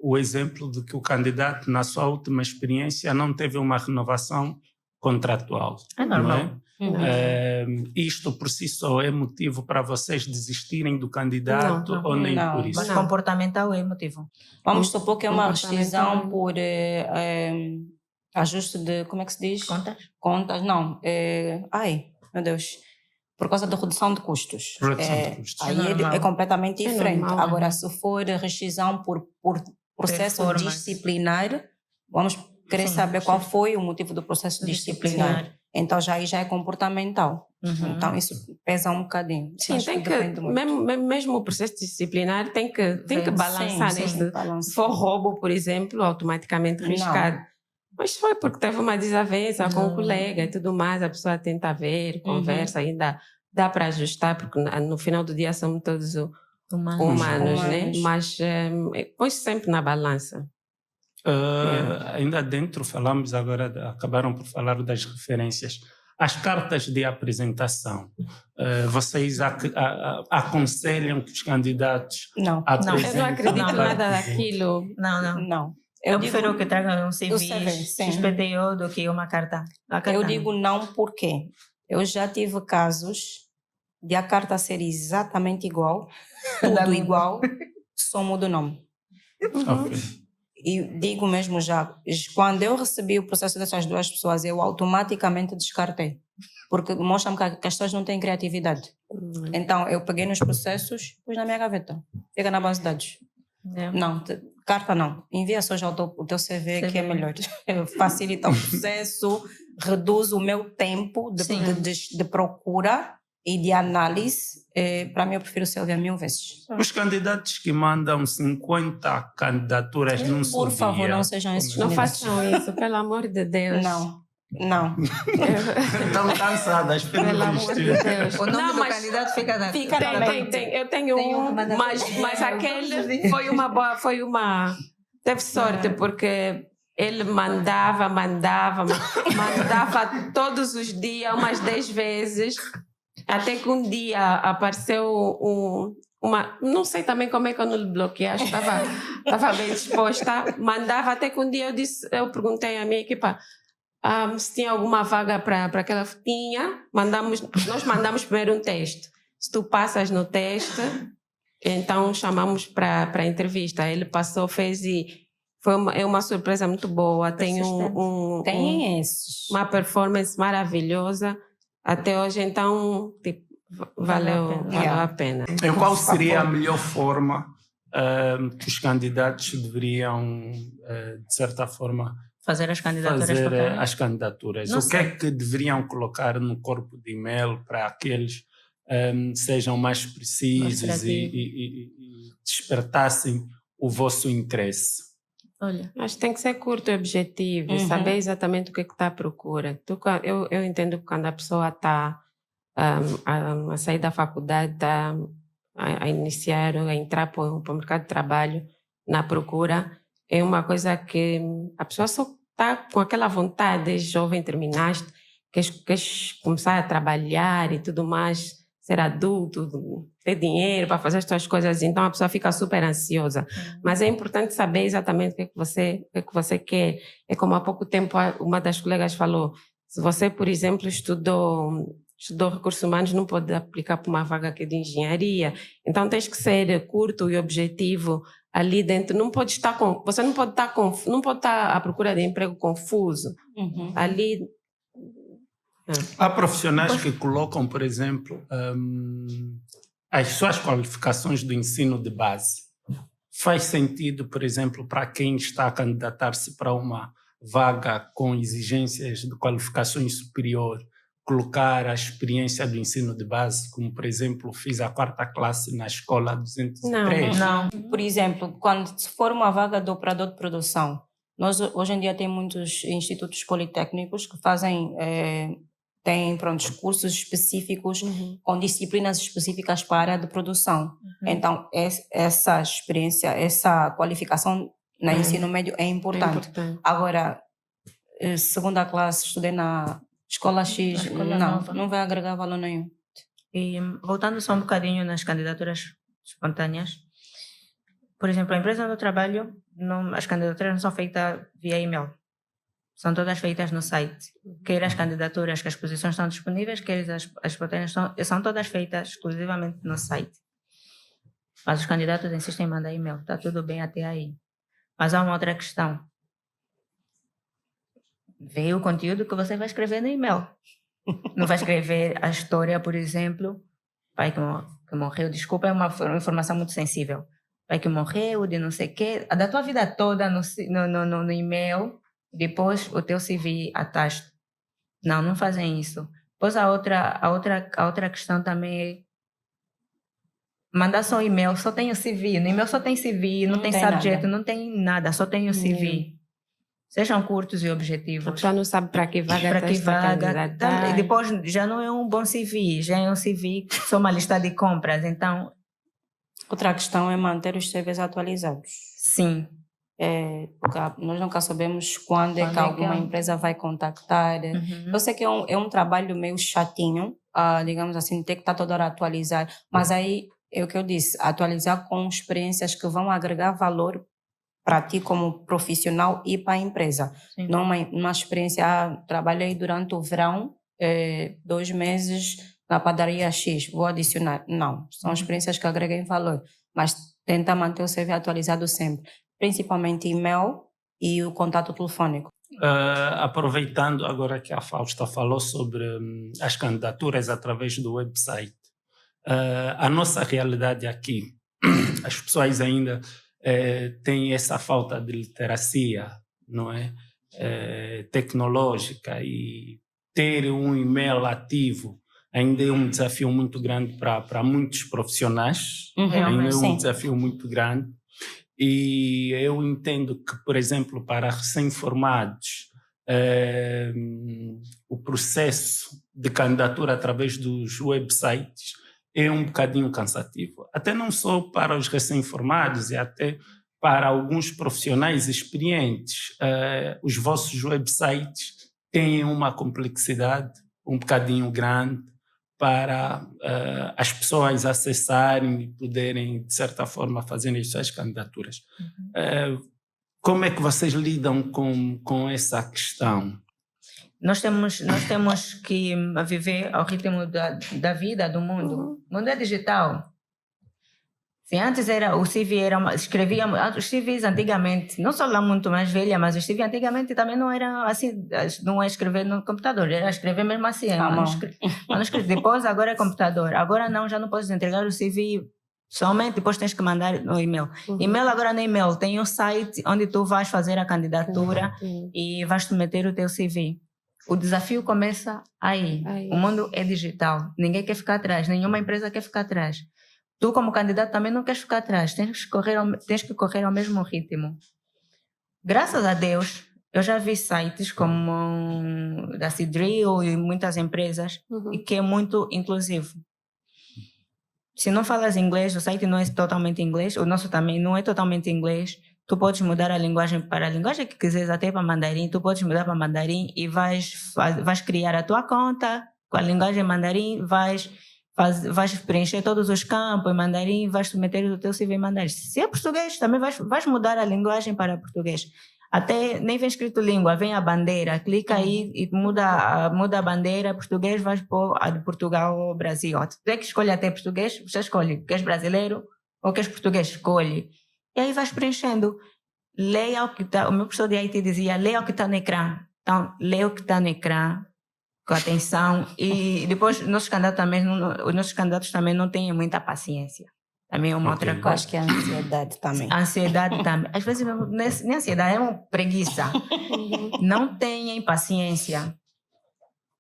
o exemplo de que o candidato, na sua última experiência, não teve uma renovação contratual. É normal. Não é? Isto por si só é motivo para vocês desistirem do candidato ou nem por isso? Mas comportamental é motivo. Vamos supor que é uma rescisão por ajuste de, como é que se diz? Contas, não. Ai, meu Deus. Por causa da redução de custos. Aí é completamente diferente. Normal, agora, se for rescisão por processo disciplinar, vamos querer saber qual foi o motivo do processo disciplinar. Então, já é comportamental. Então, isso pesa um bocadinho. Sim, tem que mesmo o processo disciplinar tem que balançar. Se for roubo, por exemplo, automaticamente riscado. Mas foi porque teve uma desavença com o colega e tudo mais, a pessoa tenta ver, conversa, ainda dá para ajustar, porque no final do dia somos todos humanos, né? Mas põe sempre na balança. Ainda dentro falamos agora, acabaram por falar das referências. As cartas de apresentação, vocês aconselham que os candidatos apresentem? Eu não acredito nada daquilo. Não. Eu prefiro que tragam um CV XPTO do que uma carta. Eu digo não porque eu já tive casos de a carta ser exatamente igual, tudo igual, só muda o nome. E digo mesmo já, quando eu recebi o processo dessas duas pessoas, eu automaticamente descartei. Porque mostra-me que as pessoas não têm criatividade. Então, eu peguei nos processos, pus na minha gaveta. Fica na base de dados. Não, carta não. Envia só já o teu CV, que é melhor. Facilita o processo, reduz o meu tempo de procura e de análise. Para mim, eu prefiro o CV 1000 vezes. Os candidatos que mandam 50 candidaturas num só dia... Por favor, não sejam esses Não façam isso, pelo amor de Deus. Não. Estão cansadas, pelo amor de Deus. O nome do candidato fica na... Eu tenho um, mas aquele foi uma... Teve sorte, porque ele mandava todos os dias, umas 10 vezes, até que um dia apareceu uma... Não sei também como é que eu não lhe bloqueei, acho que estava bem disposta. Mandava, até que um dia eu perguntei à minha equipa se tinha alguma vaga para aquela tinha. Nós mandamos primeiro um teste. Se tu passas no teste, então chamamos para a entrevista. Ele passou, fez e foi uma surpresa muito boa. Tem uma performance maravilhosa até hoje, então valeu a pena. E qual seria a melhor forma que os candidatos deveriam, de certa forma, fazer as candidaturas? O que é que deveriam colocar no corpo de e-mail para que eles sejam mais precisos e despertassem o vosso interesse? Olha, acho que tem que ser curto e objetivo, saber exatamente o que está à procura. Eu entendo que quando a pessoa está a sair da faculdade, está a iniciar, a entrar para o mercado de trabalho, na procura, é uma coisa que a pessoa só está com aquela vontade, jovem, terminaste, queres começar a trabalhar e tudo mais, ser adulto, ter dinheiro para fazer as suas coisas, então a pessoa fica super ansiosa. Mas é importante saber exatamente o que você quer. É como há pouco tempo uma das colegas falou, se você, por exemplo, estudou recursos humanos, não pode aplicar para uma vaga que é de engenharia. Então tens que ser curto e objetivo ali dentro. Não pode estar você não pode estar à procura de emprego confuso. Ali. Há profissionais que colocam, por exemplo, as suas qualificações do ensino de base. Faz sentido, por exemplo, para quem está a candidatar-se para uma vaga com exigências de qualificações superiores, colocar a experiência do ensino de base, como, por exemplo, fiz a 4ª classe na escola 203? Não. Por exemplo, se for uma vaga de operador de produção, nós hoje em dia tem muitos institutos politécnicos que fazem, têm cursos específicos com disciplinas específicas para a área de produção. Então, essa experiência, essa qualificação no ensino médio é importante. Agora, 2ª classe, estudei na Escola X, não vai agregar valor nenhum. E voltando só um bocadinho nas candidaturas espontâneas, por exemplo, a empresa onde eu trabalho, as candidaturas não são feitas via e-mail. São todas feitas no site. Quer as candidaturas, que as posições estão disponíveis, quer as espontâneas são todas feitas exclusivamente no site. Mas os candidatos insistem em mandar e-mail. Está tudo bem até aí. Mas há uma outra questão. Vê o conteúdo que você vai escrever no e-mail. Não vai escrever a história, por exemplo, pai que morreu, desculpa, é uma informação muito sensível. Pai que morreu, de não sei o quê, da tua vida toda no e-mail, depois o teu CV atrás. Não fazem isso. Depois a outra questão também é mandar só e-mail, só tem o CV. No e-mail só tem CV, não tem subject, não tem nada, só tem o CV. Sejam curtos e objetivos. Já não sabe para que vaga E depois já não é um bom CV, já é um CV só uma lista de compras. Então, outra questão é manter os CVs atualizados. Sim. Nós nunca sabemos quando é que alguma empresa vai contactar. Eu sei que é um trabalho meio chatinho, digamos assim, ter que estar toda hora a atualizar. Mas aí é o que eu disse, atualizar com experiências que vão agregar valor para ti como profissional e para a empresa. Sim. Não uma experiência, trabalhei durante o verão, 2 meses na padaria X, vou adicionar. Não, são experiências que agreguem valor, mas tenta manter o CV atualizado sempre, principalmente e-mail e o contato telefônico. Aproveitando agora que a Fausta falou sobre as candidaturas através do website, a nossa realidade aqui, as pessoas ainda têm essa falta de literacia, não é? Tecnológica, e ter um e-mail ativo ainda é um desafio muito grande para muitos profissionais, ainda é um desafio muito grande. E eu entendo que, por exemplo, para recém-formados, o processo de candidatura através dos websites é um bocadinho cansativo. Até não só para os recém-formados, e até para alguns profissionais experientes. Os vossos websites têm uma complexidade um bocadinho grande para as pessoas acessarem e poderem, de certa forma, fazer as suas candidaturas. Como é que vocês lidam com essa questão? Nós temos que viver ao ritmo da vida, do mundo. O mundo é digital. Se antes o CV escrevíamos, os CVs antigamente, não só lá muito mais velha, mas os CVs antigamente também não era assim, não é escrever no computador, era escrever mesmo assim, manuscrito. Depois agora é computador. Agora não, já não podes entregar o CV somente, depois tens que mandar no e-mail. E-mail agora no e-mail tem um site onde tu vais fazer a candidatura e vais submeter o teu CV. O desafio começa aí. O mundo é digital. Ninguém quer ficar atrás. Nenhuma empresa quer ficar atrás. Tu, como candidato, também não queres ficar atrás. Tens que correr ao mesmo ritmo. Graças a Deus, eu já vi sites como da Cidril e muitas empresas e que é muito inclusivo. Se não falas inglês, o site não é totalmente inglês, o nosso também não é totalmente inglês. Tu podes mudar a linguagem para a linguagem que quiseres, até para mandarim. Tu podes mudar para mandarim e vais criar a tua conta com a linguagem mandarim, vais preencher todos os campos em mandarim, vais submeter o teu CV em mandarim. Se é português, também vais mudar a linguagem para português. Até nem vem escrito língua, vem a bandeira. Clica aí e muda a bandeira. Português, vais pôr a de Portugal ou Brasil. Tu é que escolhe até português, você escolhe. Queres brasileiro ou queres português? Escolhe. E aí vais preenchendo. Leia o que está... O meu professor de IT dizia, leia o que está no ecrã. Então, leia o que está no ecrã, com atenção. E depois, os nossos candidatos também não têm muita paciência. Também é uma outra Eu coisa. acho que é a ansiedade também. A ansiedade também. Às vezes, nem ansiedade, é uma preguiça. Não têm paciência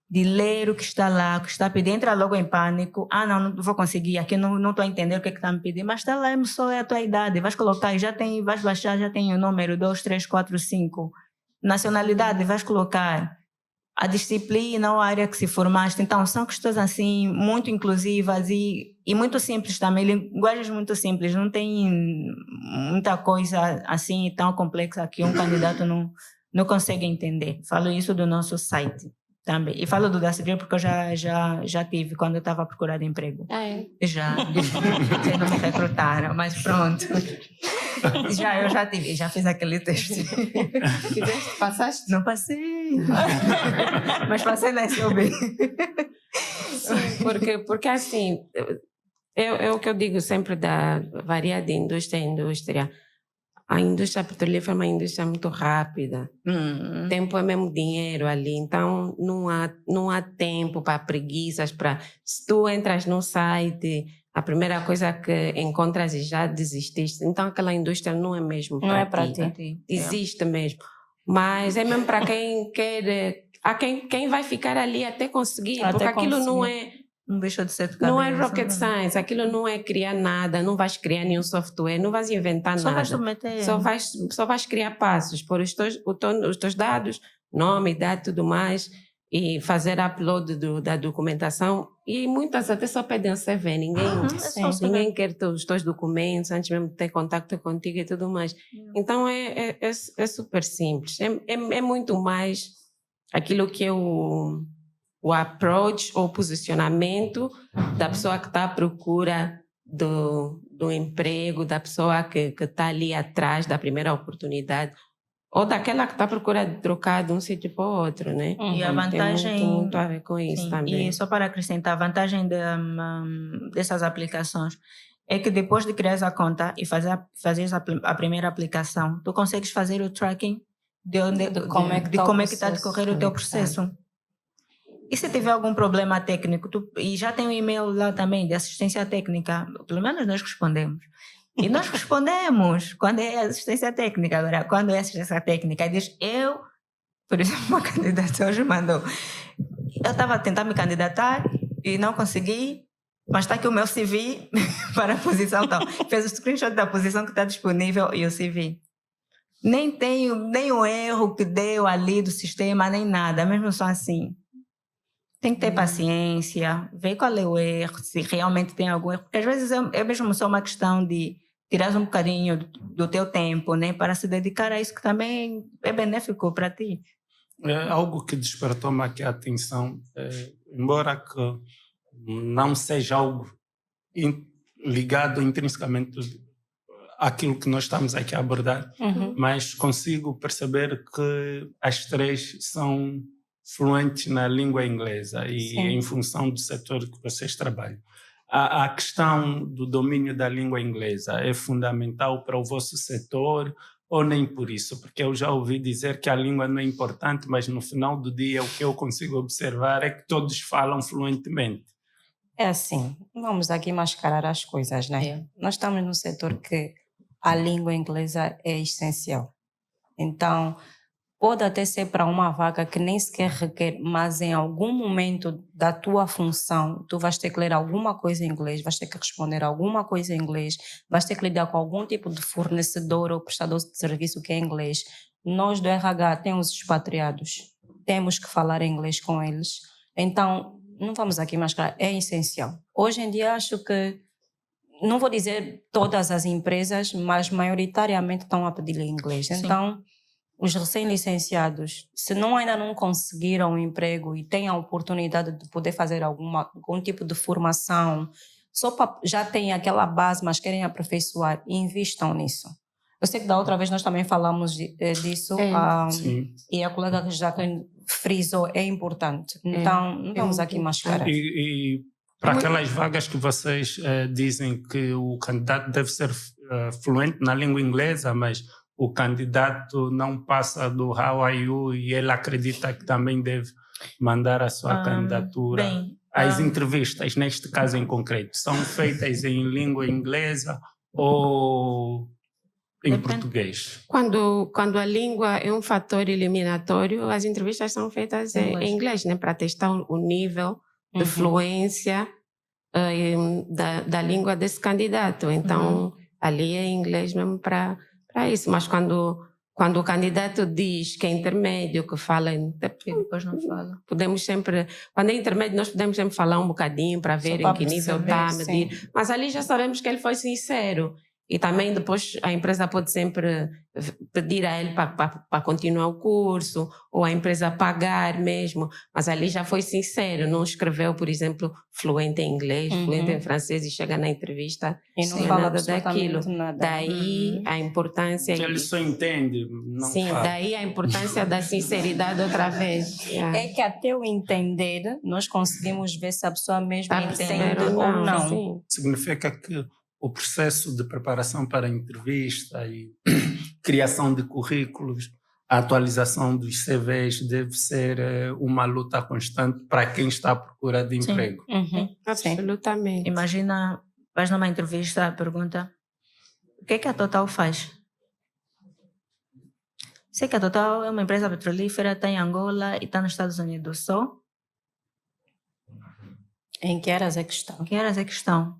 de ler o que está lá, o que está pedindo. Entra logo em pânico. Não vou conseguir. Aqui não estou a entender o que está me pedindo. Mas está lá, só é a tua idade. Vais colocar, vais baixar, já tem o número 2, 3, 4, 5. Nacionalidade, vais colocar a disciplina ou a área que se formaste. Então, são questões assim, muito inclusivas e muito simples também. Linguagens muito simples. Não tem muita coisa assim tão complexa que um candidato não consegue entender. Falo isso do nosso site também. E falo do da Civil porque eu já tive quando eu estava procurando emprego. Já. Vocês não me recrutaram, mas pronto. Eu já tive, já fiz aquele teste. Fizeste? Passaste? Não passei. Mas passei na SOB. Sim, porque assim, é o que eu digo sempre da varia de indústria em indústria. A indústria petrolífera é uma indústria muito rápida. Tempo é mesmo dinheiro ali. Então, não há tempo para preguiças. Se tu entras no site, a primeira coisa que encontras e já desististe. Então, aquela indústria não é mesmo para ti. Não é para ti. Existe mesmo. Mas é mesmo para quem quer... Quem vai ficar ali até conseguir. Porque aquilo não é... Não deixou de ser Não é rocket science, aquilo não é criar nada, não vais criar nenhum software, não vais inventar só nada. Vais submeter. Só vais criar passos, pôr os teus dados, nome, idade, tudo mais, e fazer upload da documentação. E muitas até só pedem um CV, ninguém quer os teus documentos antes mesmo de ter contato contigo e tudo mais. Então é super simples, é muito mais aquilo que o approach ou posicionamento da pessoa que está à procura do emprego, da pessoa que está ali atrás da primeira oportunidade, ou daquela que está à procura de trocar de um sítio para o outro, né? E a vantagem... Tem muito a ver com isso também. E só para acrescentar, a vantagem dessas aplicações é que depois de criar a conta e fazer a primeira aplicação, tu consegues fazer o tracking de como é que está a decorrer o teu processo. E se tiver algum problema técnico, e já tem um e-mail lá também de assistência técnica, pelo menos nós respondemos. E nós respondemos quando é assistência técnica. Agora, quando é assistência técnica, diz por exemplo, uma candidata hoje mandou. Eu estava a tentar me candidatar e não consegui, mas está aqui o meu CV para a posição tal. Fez o screenshot da posição que está disponível e o CV. Nem tem o erro que deu ali do sistema, nem nada, mesmo só assim. Tem que ter paciência, ver qual é o erro, se realmente tem algum erro. Porque às vezes é mesmo só uma questão de tirar um bocadinho do teu tempo, né, para se dedicar a isso que também é benéfico para ti. É algo que despertou-me aqui a atenção, embora que não seja algo ligado intrinsecamente àquilo que nós estamos aqui a abordar, mas consigo perceber que as três são fluentes na língua inglesa e em função do setor que vocês trabalham. A questão do domínio da língua inglesa é fundamental para o vosso setor ou nem por isso? Porque eu já ouvi dizer que a língua não é importante, mas no final do dia o que eu consigo observar é que todos falam fluentemente. É assim, vamos aqui mascarar as coisas, né? Nós estamos num setor que a língua inglesa é essencial. Então, pode até ser para uma vaga que nem sequer requer, mas em algum momento da tua função, tu vais ter que ler alguma coisa em inglês, vais ter que responder alguma coisa em inglês, vais ter que lidar com algum tipo de fornecedor ou prestador de serviço que é em inglês. Nós do RH temos expatriados, temos que falar inglês com eles. Então, não vamos aqui mascarar, é essencial. Hoje em dia acho que, não vou dizer todas as empresas, mas maioritariamente estão a pedir inglês. Sim. Então, os recém-licenciados, se ainda não conseguiram um emprego e têm a oportunidade de poder fazer algum tipo de formação, já têm aquela base, mas querem aperfeiçoar, invistam nisso. Eu sei que da outra vez nós também falamos disso, e a colega Jacqueline frisou, é importante. Então, não vamos aqui mascarar. E para aquelas vagas que vocês dizem que o candidato deve ser fluente na língua inglesa, mas o candidato não passa do How are you e ele acredita que também deve mandar a sua candidatura. As entrevistas, neste caso em concreto, são feitas em língua inglesa ou em português? Quando a língua é um fator eliminatório, as entrevistas são feitas em inglês, né, para testar o nível de fluência da língua desse candidato. Então, ali é inglês mesmo para isso. Mas quando o candidato diz que é intermédio, que fala... depois não fala. Podemos sempre... Quando é intermédio, nós podemos sempre falar um bocadinho para ver em que nível está, medir. Mas ali já sabemos que ele foi sincero. E também depois a empresa pode sempre pedir a ele para continuar o curso, ou a empresa pagar mesmo, mas ali já foi sincero, não escreveu, por exemplo, fluente em inglês, fluente em francês e chega na entrevista e não fala nada daquilo. Nada. Daí a importância... Ele só entende, não Sim, fala. Daí a importância da sinceridade outra vez. É que até o entender, nós conseguimos ver se a pessoa mesmo entende ou não. Sim. Significa que o processo de preparação para a entrevista e criação de currículos, a atualização dos CVs deve ser uma luta constante para quem está à procura de emprego. Absolutamente. Imagina, vais numa entrevista, pergunta, o que é que a Total faz? Sei que a Total é uma empresa petrolífera, está em Angola e está nos Estados Unidos só. Em que áreas é que estão? Em que áreas é que estão?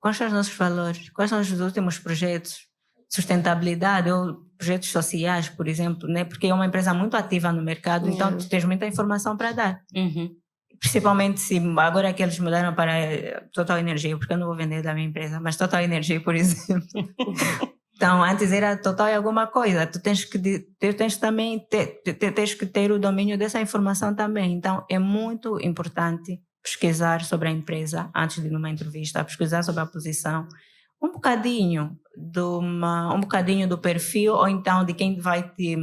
Quais são os nossos valores? Quais são os últimos projetos? Sustentabilidade ou projetos sociais, por exemplo, né? Porque é uma empresa muito ativa no mercado, então tu tens muita informação para dar. Principalmente se agora que eles mudaram para Total Energia, porque eu não vou vender da minha empresa, mas Total Energia, por exemplo. Então, antes era Total e alguma coisa. Tu tens que ter o domínio dessa informação também. Então, é muito importante pesquisar sobre a empresa antes de ir numa entrevista, pesquisar sobre a posição, um bocadinho do perfil ou então de quem vai te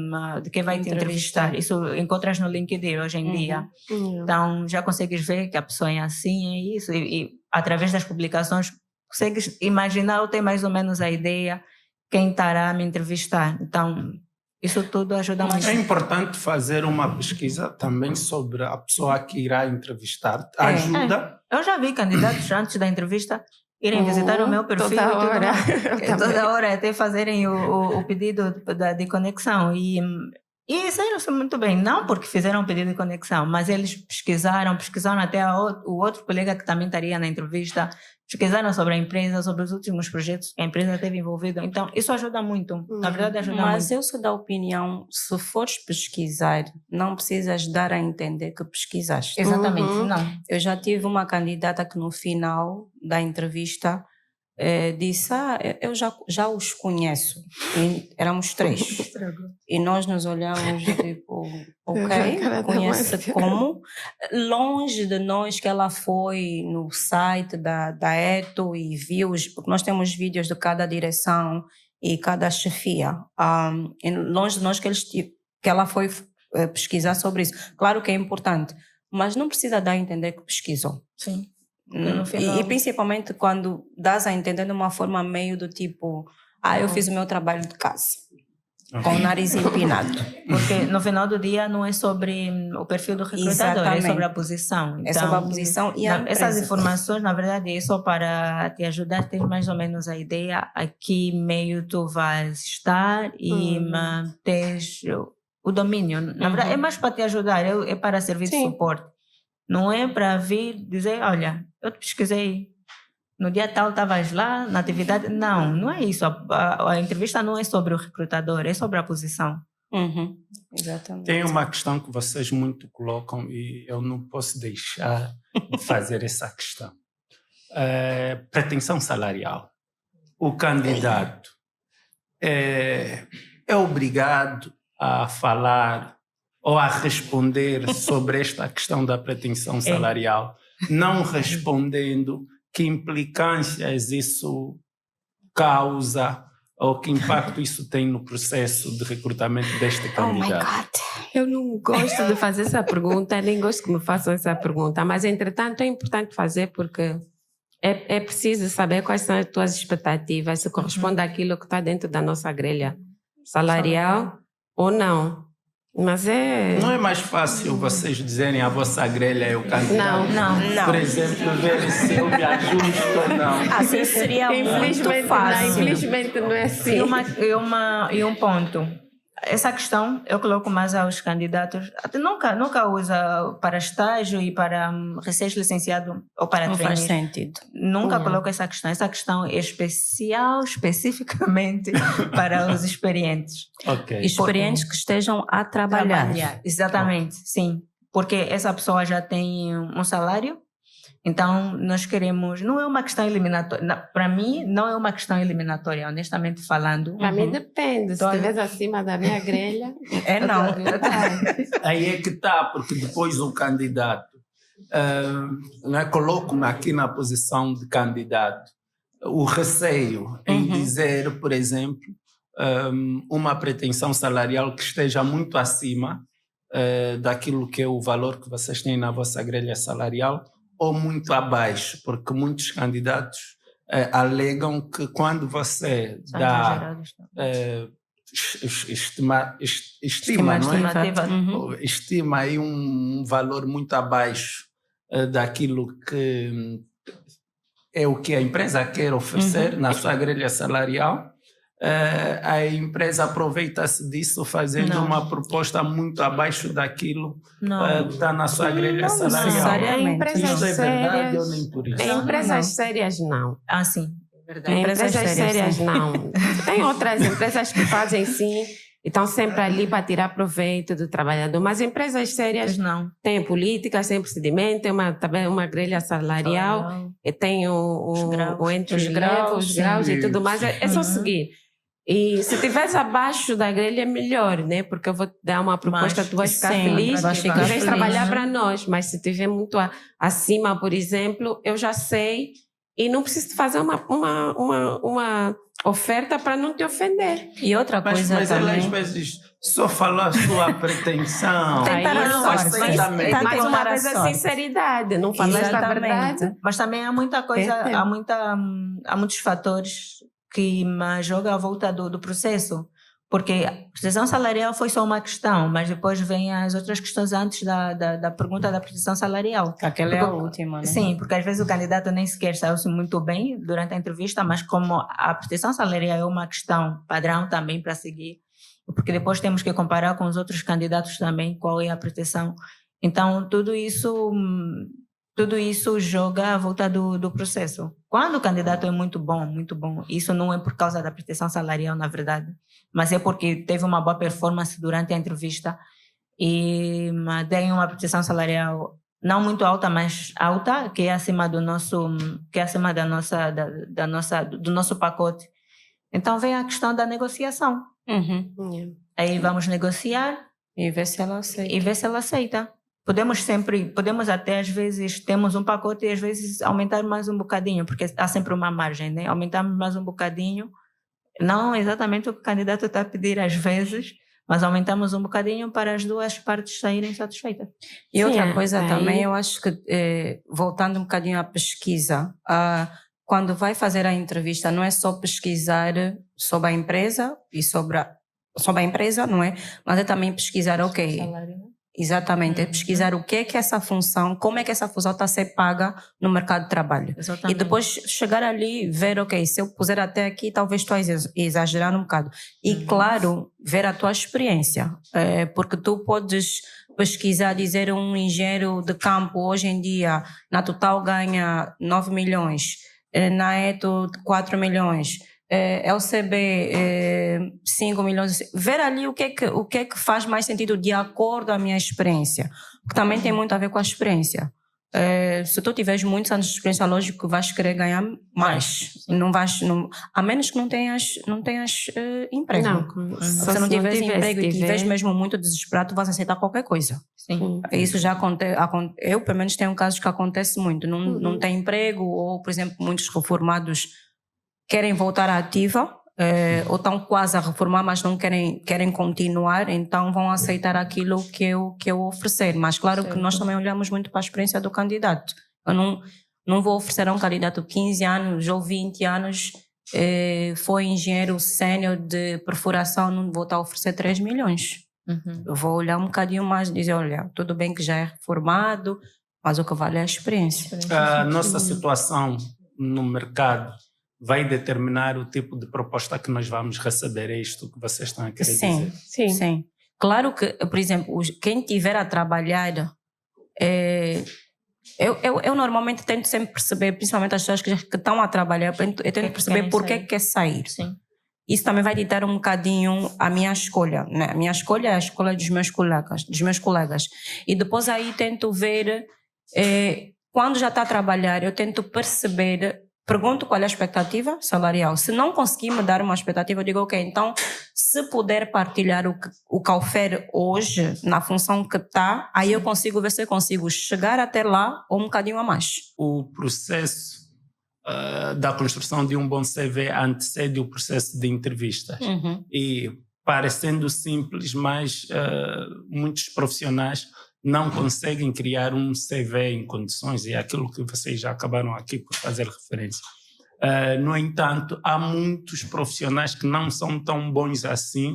entrevistar. Isso encontras no LinkedIn hoje em dia. Então já consegues ver que a pessoa é assim, é isso, e através das publicações consegues imaginar ou ter mais ou menos a ideia quem estará a me entrevistar. Então isso tudo ajuda muito. É importante fazer uma pesquisa também sobre a pessoa que irá entrevistar. Ajuda. Eu já vi candidatos antes da entrevista irem visitar o meu perfil toda hora até fazerem o pedido de conexão. E saíram-se muito bem, não porque fizeram um pedido de conexão, mas eles pesquisaram até o outro colega que também estaria na entrevista, pesquisaram sobre a empresa, sobre os últimos projetos que a empresa teve envolvido. Então, isso ajuda muito, na verdade ajuda muito. Mas eu sou da opinião, se fores pesquisar, não precisas dar a entender que pesquisaste. Exatamente, não. Eu já tive uma candidata que no final da entrevista disse, eu já os conheço. E éramos 3. E nós nos olhamos tipo, ok, conhece como? Longe de nós que ela foi no site da Eto e viu, porque nós temos vídeos de cada direção e cada chefia. E longe de nós que ela foi pesquisar sobre isso. Claro que é importante, mas não precisa dar a entender que pesquisou. Sim. E principalmente quando dás a entender de uma forma meio do tipo, eu fiz o meu trabalho de casa, com o nariz empinado. Porque no final do dia não é sobre o perfil do recrutador, é sobre a posição. Então, é sobre a posição e a empresa. Essas informações, na verdade, é só para te ajudar a ter mais ou menos a ideia a que meio tu vais estar e teres o domínio. Na verdade, é mais para te ajudar, é para servir de suporte. Não é para vir dizer, olha, eu te pesquisei, no dia tal estavas lá, na atividade. Não é isso. A entrevista não é sobre o recrutador, é sobre a posição. Exatamente. Tem uma questão que vocês muito colocam e eu não posso deixar de fazer essa questão. Pretensão salarial. O candidato é obrigado a falar ou a responder sobre esta questão da pretensão salarial, não respondendo que implicâncias isso causa ou que impacto isso tem no processo de recrutamento deste candidato. Oh my God. Eu não gosto de fazer essa pergunta, nem gosto que me façam essa pergunta, mas entretanto é importante fazer porque É preciso saber quais são as tuas expectativas, se corresponde àquilo que está dentro da nossa grelha salarial ou não. Mas Não é mais fácil vocês dizerem a vossa grelha é o candidato? Não. Por exemplo, ver se eu me ajusto ou não. Assim seria muito infelizmente, fácil. infelizmente não é assim. E um ponto. Essa questão eu coloco mais aos candidatos. Até nunca usa para estágio e para recém-licenciado ou para Não faz trainee. sentido. Nunca coloco essa questão. Essa questão é especificamente para os experientes. Ok. Experientes que estejam a trabalhar. Exatamente, sim. Porque essa pessoa já tem um salário, então nós queremos... Não é uma questão eliminatória. Para mim, não é uma questão eliminatória, honestamente falando. Para mim depende. Se Então, estiveres acima da minha grelha... Não. Aí é que está, porque depois o candidato, né, coloco-me aqui na posição de candidato, o receio em dizer, por exemplo, uma pretensão salarial que esteja muito acima daquilo que é o valor que vocês têm na vossa grelha salarial ou muito abaixo, porque muitos candidatos alegam que quando você dá... estima, não é? Estima aí um valor muito abaixo daquilo que é o que a empresa quer oferecer na sua grelha salarial. A empresa aproveita-se disso fazendo uma proposta muito abaixo daquilo que está na sua grelha salarial. Em empresas Isso é verdade sérias, ou nem por isso? em empresas sérias não. Ah, sim. Verdade. Em empresas sérias não. Tem outras empresas que fazem sim e estão sempre ali para tirar proveito do trabalhador, mas empresas sérias não. Têm políticas, têm procedimento, tem também uma grelha salarial, e tem o entre os graus e tudo mais. É só seguir. E se estiveres abaixo da grelha é melhor, né? Porque eu vou te dar uma proposta, tu vais ficar feliz, tu vais trabalhar para nós. Mas se estiver muito acima, por exemplo, eu já sei e não preciso fazer uma oferta para não te ofender. E outra coisa mas também... ela às vezes só falou a sua pretensão. Mais uma vez a sinceridade, não falaste a verdade. Mas também há muita coisa, há muitos fatores que jogam à volta do processo. Porque a pretensão salarial foi só uma questão, mas depois vem as outras questões antes da pergunta da pretensão salarial. Aquela é a última, né? Sim, porque às vezes o candidato nem sequer saiu-se muito bem durante a entrevista, mas como a pretensão salarial é uma questão padrão também para seguir, porque depois temos que comparar com os outros candidatos também, qual é a pretensão. Então, tudo isso joga à volta do processo. Quando o candidato é muito bom, isso não é por causa da pretensão salarial, na verdade, mas é porque teve uma boa performance durante a entrevista e tem uma pretensão salarial não muito alta, mas alta, que é acima do nosso pacote. Então vem a questão da negociação. Aí vamos negociar e ver se ela aceita. Podemos até, às vezes, temos um pacote e às vezes aumentar mais um bocadinho, porque há sempre uma margem, né? Aumentarmos mais um bocadinho, não exatamente o que o candidato está a pedir às vezes, mas aumentamos um bocadinho para as duas partes saírem satisfeitas. E outra coisa também, eu acho que, voltando um bocadinho à pesquisa, quando vai fazer a entrevista, não é só pesquisar sobre a empresa e sobre a empresa, não é? Mas é também pesquisar, exatamente, é pesquisar o que é essa função, como é que essa função está a ser paga no mercado de trabalho. Exatamente. E depois chegar ali e ver, se eu puser até aqui, talvez estou a exagerar um bocado. E claro, ver a tua experiência, porque tu podes pesquisar, dizer um engenheiro de campo hoje em dia, na Total ganha 9 milhões, na ETO 4 milhões, LCB 5 milhões, ver ali o que é que faz mais sentido de acordo com a minha experiência, porque também tem muito a ver com a experiência. Se tu tiveres muitos anos de experiência, lógico que vais querer ganhar mais, a menos que não tenhas emprego. Se você não tiveres emprego e tiveres mesmo muito desesperado, tu vais aceitar qualquer coisa. Sim. Isso já acontece, eu pelo menos tenho casos que acontece muito, não tem emprego, ou por exemplo muitos reformados querem voltar à ativa, ou estão quase a reformar, mas não querem continuar, então vão aceitar aquilo que eu oferecer. Mas claro que nós também olhamos muito para a experiência do candidato. Eu não Não vou oferecer a um candidato 15 anos ou 20 anos, foi engenheiro sénior de perfuração, não vou estar a oferecer 3 milhões. Eu vou olhar um bocadinho mais e dizer, olha, tudo bem que já é formado, mas o que vale é a experiência. A nossa situação no mercado vai determinar o tipo de proposta que nós vamos receber. É isto que vocês estão a querer dizer? Sim. Claro que, por exemplo, quem estiver a trabalhar, eu normalmente tento sempre perceber, principalmente as pessoas que estão a trabalhar, eu tento perceber por que quer sair. Sim. Isso também vai ditar um bocadinho a minha escolha, né? A minha escolha é a escolha dos meus colegas. E depois aí tento ver, quando já está a trabalhar, eu tento perceber, pergunto qual é a expectativa salarial. Se não conseguir me dar uma expectativa, eu digo, ok, então, se puder partilhar o que oferece hoje, na função que está, aí eu consigo ver se eu consigo chegar até lá ou um bocadinho a mais. O processo da construção de um bom CV antecede o processo de entrevistas. E, parecendo simples, mas muitos profissionais não conseguem criar um CV em condições, e é aquilo que vocês já acabaram aqui por fazer referência. No entanto, há muitos profissionais que não são tão bons assim,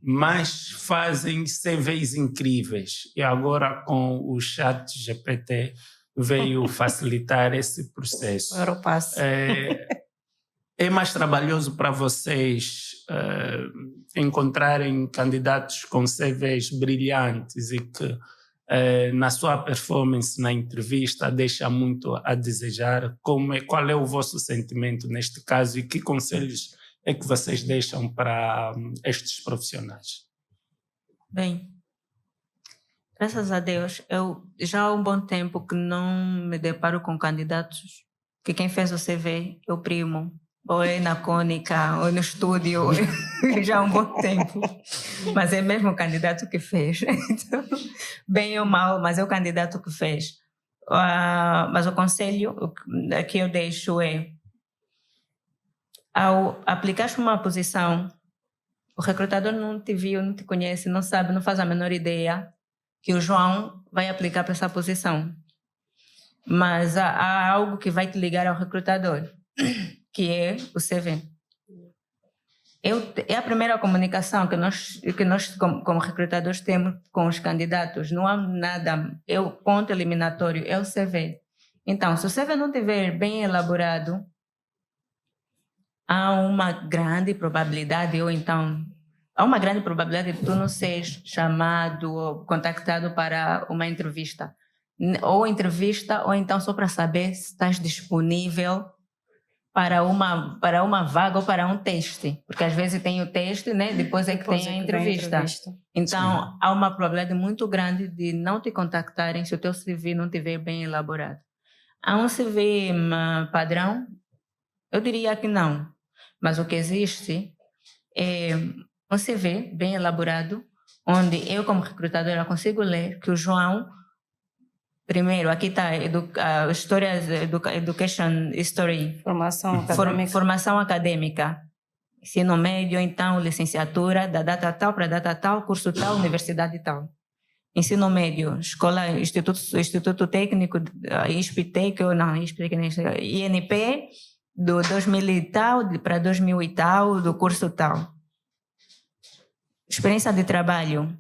mas fazem CVs incríveis. E agora, com o ChatGPT, veio facilitar esse processo. É mais trabalhoso para vocês encontrarem candidatos com CVs brilhantes e que na sua performance na entrevista deixa muito a desejar. Qual é o vosso sentimento neste caso e que conselhos é que vocês deixam para estes profissionais? Bem, graças a Deus, eu já há um bom tempo que não me deparo com candidatos que quem fez o CV é o primo, ou é na Cônica, ou no estúdio, já há um bom tempo. Mas é mesmo o candidato que fez. Então, bem ou mal, mas é o candidato que fez. Mas o conselho que eu deixo é, ao aplicar para uma posição, o recrutador não te viu, não te conhece, não sabe, não faz a menor ideia que o João vai aplicar para essa posição. Mas há algo que vai te ligar ao recrutador, que é o CV. É a primeira comunicação que nós como recrutadores, temos com os candidatos. Não há nada, é o ponto eliminatório, é o CV. Então, se o CV não estiver bem elaborado, há uma grande probabilidade, de tu não seres chamado ou contactado para uma entrevista. Ou então só para saber se estás disponível para uma vaga ou para um teste. Porque às vezes tem o teste, né? Depois é que tem a entrevista. Então, sim, há uma probabilidade muito grande de não te contactarem se o teu CV não estiver bem elaborado. Há um CV padrão? Eu diria que não. Mas o que existe é um CV bem elaborado, onde eu, como recrutadora, consigo ler que o João, primeiro, aqui está Education History. Formação acadêmica. Ensino médio, então, licenciatura, da data tal para data tal, curso tal, universidade tal. Ensino médio, escola, Instituto Técnico, INP, do 2000 e tal para 2000 e tal, do curso tal. Experiência de trabalho.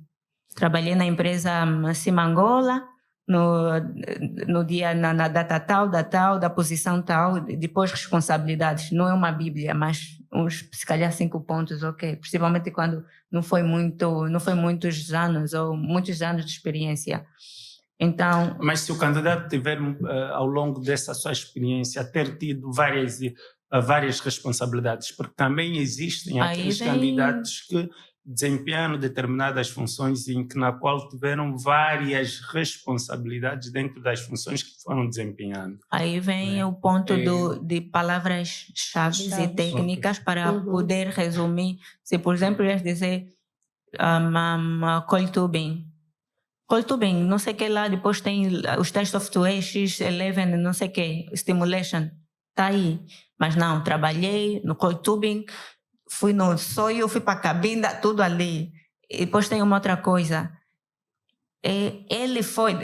Trabalhei na empresa Simangola, no dia, na data tal, da posição tal, depois responsabilidades. Não é uma bíblia, mas se calhar 5 pontos, ok. Principalmente quando não foi muitos anos ou muitos anos de experiência. Então, mas se o candidato tiver, ao longo dessa sua experiência, ter tido várias responsabilidades, porque também existem aqueles candidatos que desempenharam determinadas funções na qual tiveram várias responsabilidades dentro das funções que foram desempenhando. Aí vem o ponto de palavras-chave e técnicas para poder resumir. Se, por exemplo, eu dizer coil tubing, não sei o que lá, depois tem os test of 2X11, não sei o que, stimulation, está aí. Mas não, trabalhei no coil tubing, fui no soio, fui para a cabine, tudo ali. E depois tem uma outra coisa, ele foi,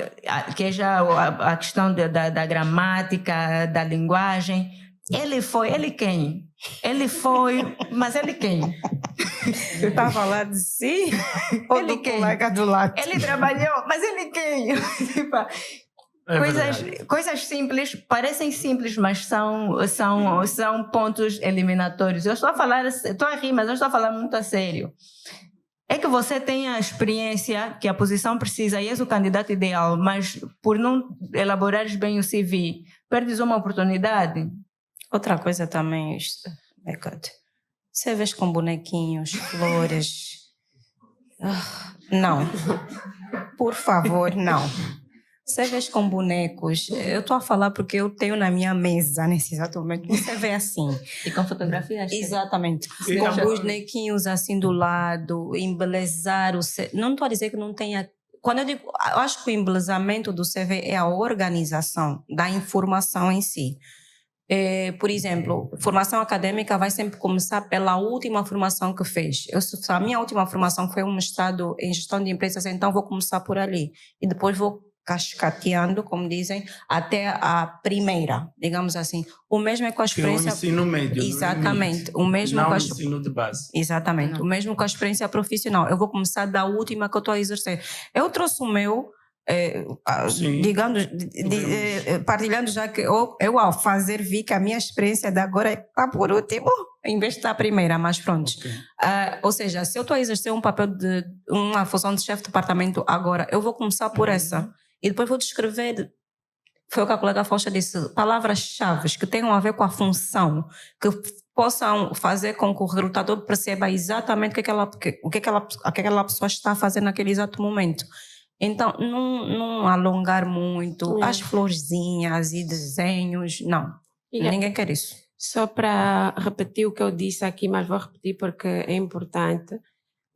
que é já a questão da gramática, da linguagem, ele quem? Ele foi, mas ele quem? Eu estava a falar de si ou Ele do quem? colega do lado? Ele trabalhou, mas ele quem? Tipo, coisas simples, parecem simples, mas são pontos eliminatórios. Eu estou a rir, mas eu estou a falar muito a sério. É que você tem a experiência que a posição precisa e és o candidato ideal, mas por não elaborares bem o CV, perdes uma oportunidade. Outra coisa também, você vê com bonequinhos, flores. Não. Por favor, não. Você vê com bonecos. Eu estou a falar porque eu tenho na minha mesa nesse exato momento. Você vê assim. E com fotografias. Exatamente. Com bonequinhos assim do lado, embelezar o CV. Não estou a dizer que não tenha. Quando eu digo, eu acho que o embelezamento do CV é a organização da informação em si. Por exemplo, formação acadêmica vai sempre começar pela última formação que fez. A minha última formação foi um mestrado em gestão de empresas, então vou começar por ali. E depois vou cascateando, como dizem, até a primeira, digamos assim. O mesmo é com a experiência... Que é o ensino médio. Exatamente. O mesmo não com o ensino de base. Exatamente. Não. O mesmo com a experiência profissional. Eu vou começar da última que eu estou a exercer. Eu trouxe o meu... digamos, partilhando já que eu ao fazer vi que a minha experiência de agora está por último em vez de estar a primeira, mas pronto. Okay. Ou seja, se eu estou a exercer um papel de uma função de chefe de departamento agora, eu vou começar por essa e depois vou descrever, foi o que a colega Fausta disse, palavras-chave que tenham a ver com a função, que possam fazer com que o recrutador perceba exatamente o que aquela pessoa está fazendo naquele exato momento. Então, não alongar muito as florzinhas e desenhos, não. Ninguém quer isso. Só para repetir o que eu disse aqui, mas vou repetir porque é importante.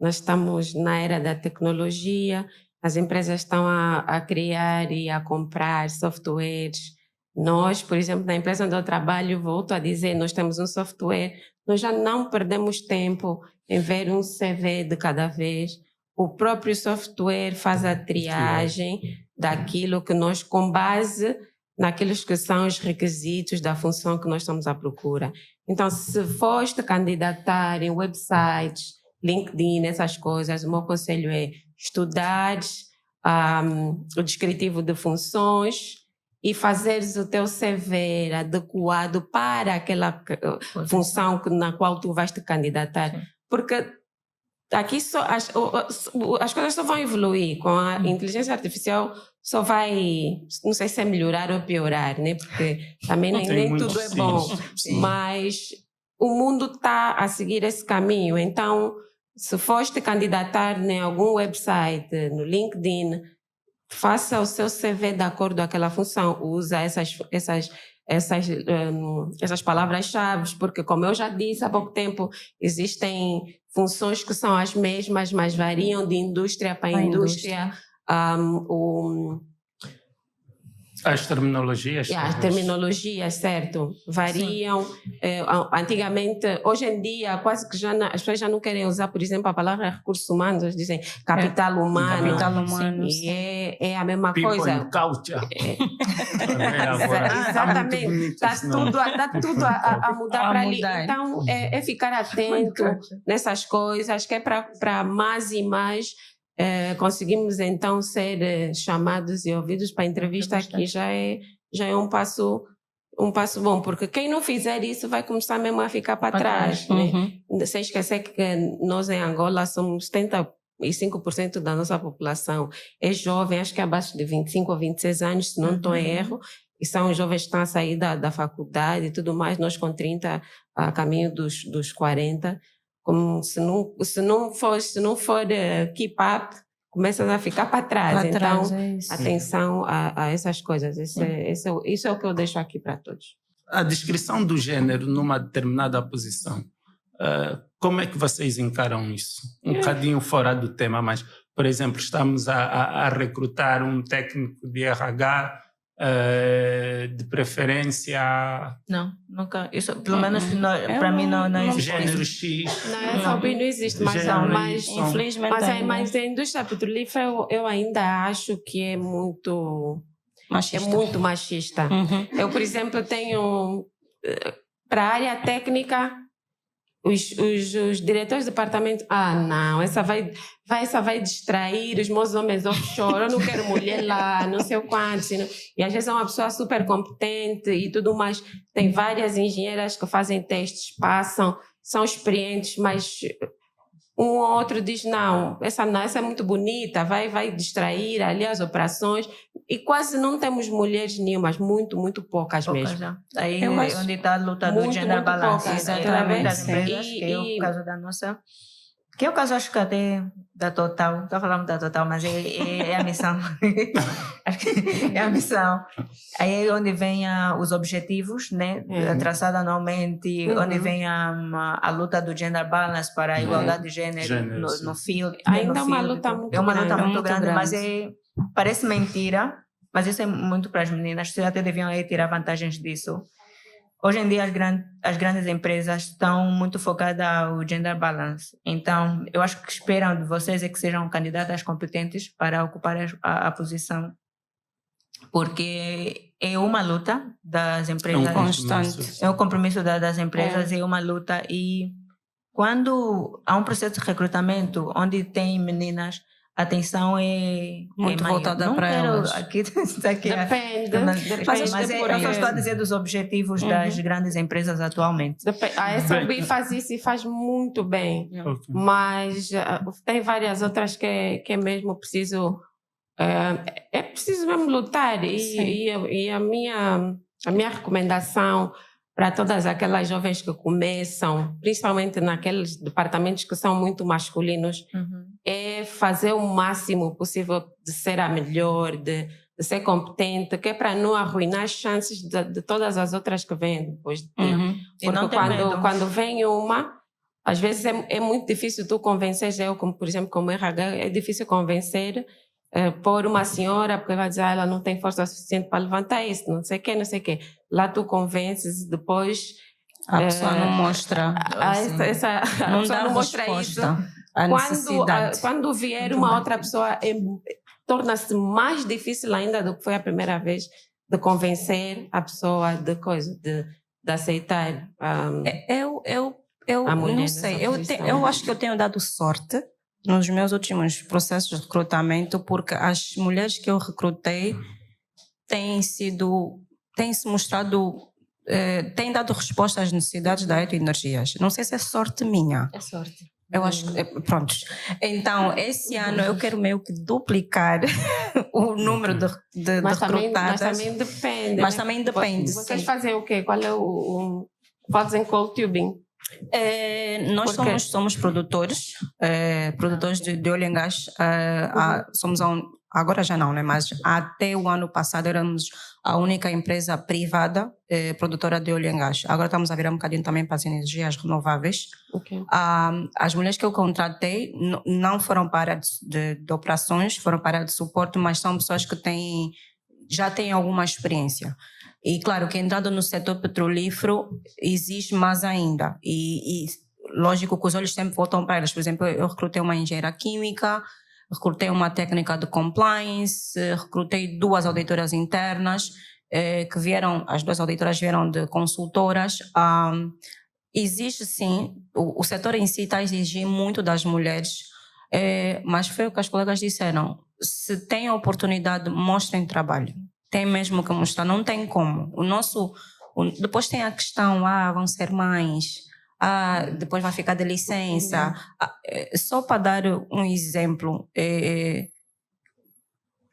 Nós estamos na era da tecnologia, as empresas estão a criar e a comprar softwares. Nós, por exemplo, na empresa onde eu trabalho, volto a dizer, nós temos um software, nós já não perdemos tempo em ver um CV de cada vez. O próprio software faz a triagem daquilo que nós, com base naqueles que são os requisitos da função que nós estamos à procura. Então, se foste candidatar em websites, LinkedIn, essas coisas, o meu conselho é estudar o descritivo de funções e fazeres o teu CV adequado para aquela função na qual tu vais te candidatar. Sim. Porque aqui as coisas só vão evoluir. Com a inteligência artificial só vai, não sei se é melhorar ou piorar, né? Porque também nem tudo é bom. Sim. Mas o mundo está a seguir esse caminho. Então, se foste candidatar em algum website, no LinkedIn, faça o seu CV de acordo com aquela função. Usa essas palavras-chave, porque, como eu já disse há pouco tempo, existem funções que são as mesmas, mas variam de indústria para indústria. As terminologias. As terminologias, certo, variam. Antigamente, hoje em dia, quase que as pessoas já não querem usar, por exemplo, a palavra recursos humanos, eles dizem capital humano. Capital humano. E é a mesma People coisa. And culture. Exatamente. Está tudo a mudar para ali. Então, é ficar atento nessas coisas, que é para mais e mais. Conseguimos então ser chamados e ouvidos para a entrevista, que já é um passo bom, porque quem não fizer isso vai começar mesmo a ficar para trás, né? Sem esquecer que nós em Angola somos 75% da nossa população é jovem, acho que é abaixo de 25 ou 26 anos, se não estou em erro, e são os jovens que estão a sair da faculdade e tudo mais, nós com 30 a caminho dos 40. Como se não for keep up, começas a ficar para trás. Então, atenção a essas coisas. Isso é o que eu deixo aqui para todos. A descrição do género numa determinada posição, como é que vocês encaram isso? Um bocadinho fora do tema, mas, por exemplo, estamos a recrutar um técnico de RH de preferência Não, nunca. Isso, pelo menos para mim não existe. gênero X. Não, essa opinião não existe, mas, Gênero mas Y. Infelizmente, mas a indústria petrolífera eu ainda acho que é muito machista. Uhum. Eu, por exemplo, tenho para a área técnica os diretores de departamento, não, essa vai distrair os meus homens offshore, eu não quero mulher lá, não sei o quanto. E às vezes é uma pessoa super competente e tudo mais. Tem várias engenheiras que fazem testes, passam, são experientes, mas um ou outro diz, não, essa é muito bonita, vai distrair ali as operações. E quase não temos mulheres nenhumas, muito poucas mesmo. Já. Aí Eu acho onde está a luta do gender balance. poucas, Exatamente. Das sim. empresas, que é o caso da nossa. Que é o caso, acho que até da Total. Estou falando da Total, mas é a missão. Acho que é a missão. Aí é onde vem os objetivos, né? Traçada anualmente, onde vem a luta do gender balance para a igualdade de gênero no field. Ainda é no uma field. luta muito É uma grande. luta muito Muito grande, grande. mas parece mentira, mas isso é muito para as meninas. Vocês até deviam aí tirar vantagens disso. Hoje em dia, as grandes empresas estão muito focadas no gender balance. Então, eu acho que esperam de vocês é que sejam candidatas competentes para ocupar a posição. Porque é uma luta das empresas. constante. É um compromisso das empresas, é uma luta. E quando há um processo de recrutamento onde tem meninas, a atenção é Muito maior. voltada Não para quero elas. Aqui, Depende. mas eu só estou a dizer dos objetivos das grandes empresas atualmente. A SLB faz isso e faz muito bem. Ok. Mas tem várias outras que é mesmo preciso... É preciso mesmo lutar. E a minha recomendação para todas aquelas jovens que começam, principalmente naqueles departamentos que são muito masculinos, é fazer o máximo possível de ser a melhor, de ser competente, que é para não arruinar as chances de todas as outras que vêm depois de ti. E não Porque ter medo. quando vem uma, às vezes é muito difícil tu convencer, eu, como, por exemplo, como RH, é difícil convencer por uma senhora, porque vai dizer, ela não tem força suficiente para levantar isso, não sei o quê. Lá tu convences e depois... A pessoa não mostra. a Não pessoa dá não mostra isso. resposta à necessidade. Quando vier uma outra pessoa, torna-se mais difícil ainda do que foi a primeira vez de convencer a pessoa de aceitar. Eu a mulher não nessa sei, posição. eu acho que eu tenho dado sorte nos meus últimos processos de recrutamento, porque as mulheres que eu recrutei têm se mostrado, têm dado resposta às necessidades da Eletroenergias. Não sei se é sorte minha. É sorte. Eu acho que, pronto. Então, esse ano eu quero meio que duplicar o número de Mas recrutadas. também depende. Mas né? também depende, Vocês sim. fazem o quê? Qual é o fazem cold tubing? Nós Por quê? somos produtores, produtores de óleo e gás. Agora já não, né? Mas até o ano passado éramos a única empresa privada produtora de óleo e gás. Agora estamos a virar um bocadinho também para as energias renováveis. Okay. As mulheres que eu contratei não foram para a área de operações, foram para a área de suporte, mas são pessoas que já têm alguma experiência. E claro que entrando no setor petrolífero exige mais ainda. E lógico que os olhos sempre voltam para elas. Por exemplo, eu recrutei uma engenheira química, recrutei uma técnica de compliance, recrutei 2 auditoras internas, que vieram, as 2 auditoras vieram de consultoras. Existe sim, o setor em si está a exigir muito das mulheres, mas foi o que as colegas disseram. Se tem a oportunidade, mostrem trabalho. Tem mesmo que mostrar, não tem como. Depois tem a questão, vão ser mães, depois vai ficar de licença. Só para dar um exemplo,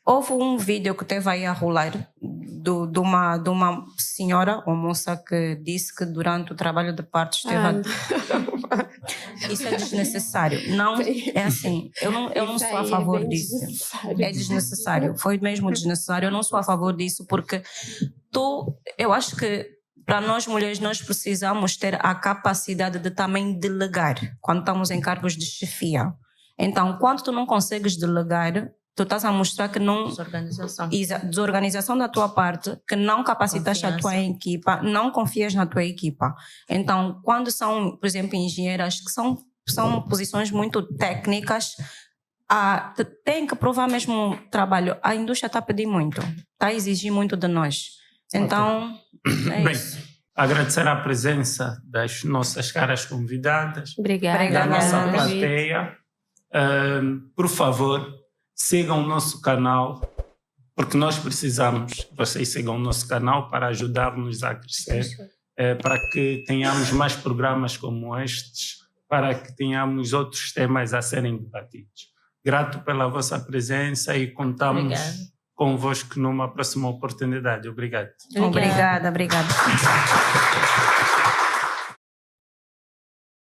houve um vídeo que teve aí a rolar de uma senhora ou moça que disse que durante o trabalho de parto esteve Isso é desnecessário. Não, é assim, eu não sou a favor disso. É desnecessário. Foi mesmo desnecessário. Eu não sou a favor disso porque eu acho que para nós mulheres nós precisamos ter a capacidade de também delegar quando estamos em cargos de chefia. Então, quando tu não consegues delegar, tu estás a mostrar que não... Desorganização. Desorganização da tua parte, que não capacitaste a tua equipa, não confias na tua equipa. Então, quando são, por exemplo, engenheiras, que são posições muito técnicas, tem que provar mesmo o trabalho. A indústria está a pedir muito, está a exigir muito de nós. Então, Bem, agradecer a presença das nossas caras convidadas, Obrigada. da nossa Obrigada. plateia. Por favor, sigam o nosso canal, porque nós precisamos que vocês sigam o nosso canal para ajudar-nos a crescer, para que tenhamos mais programas como estes, para que tenhamos outros temas a serem debatidos. Grato pela vossa presença e contamos convosco numa próxima oportunidade. Obrigado. Obrigada.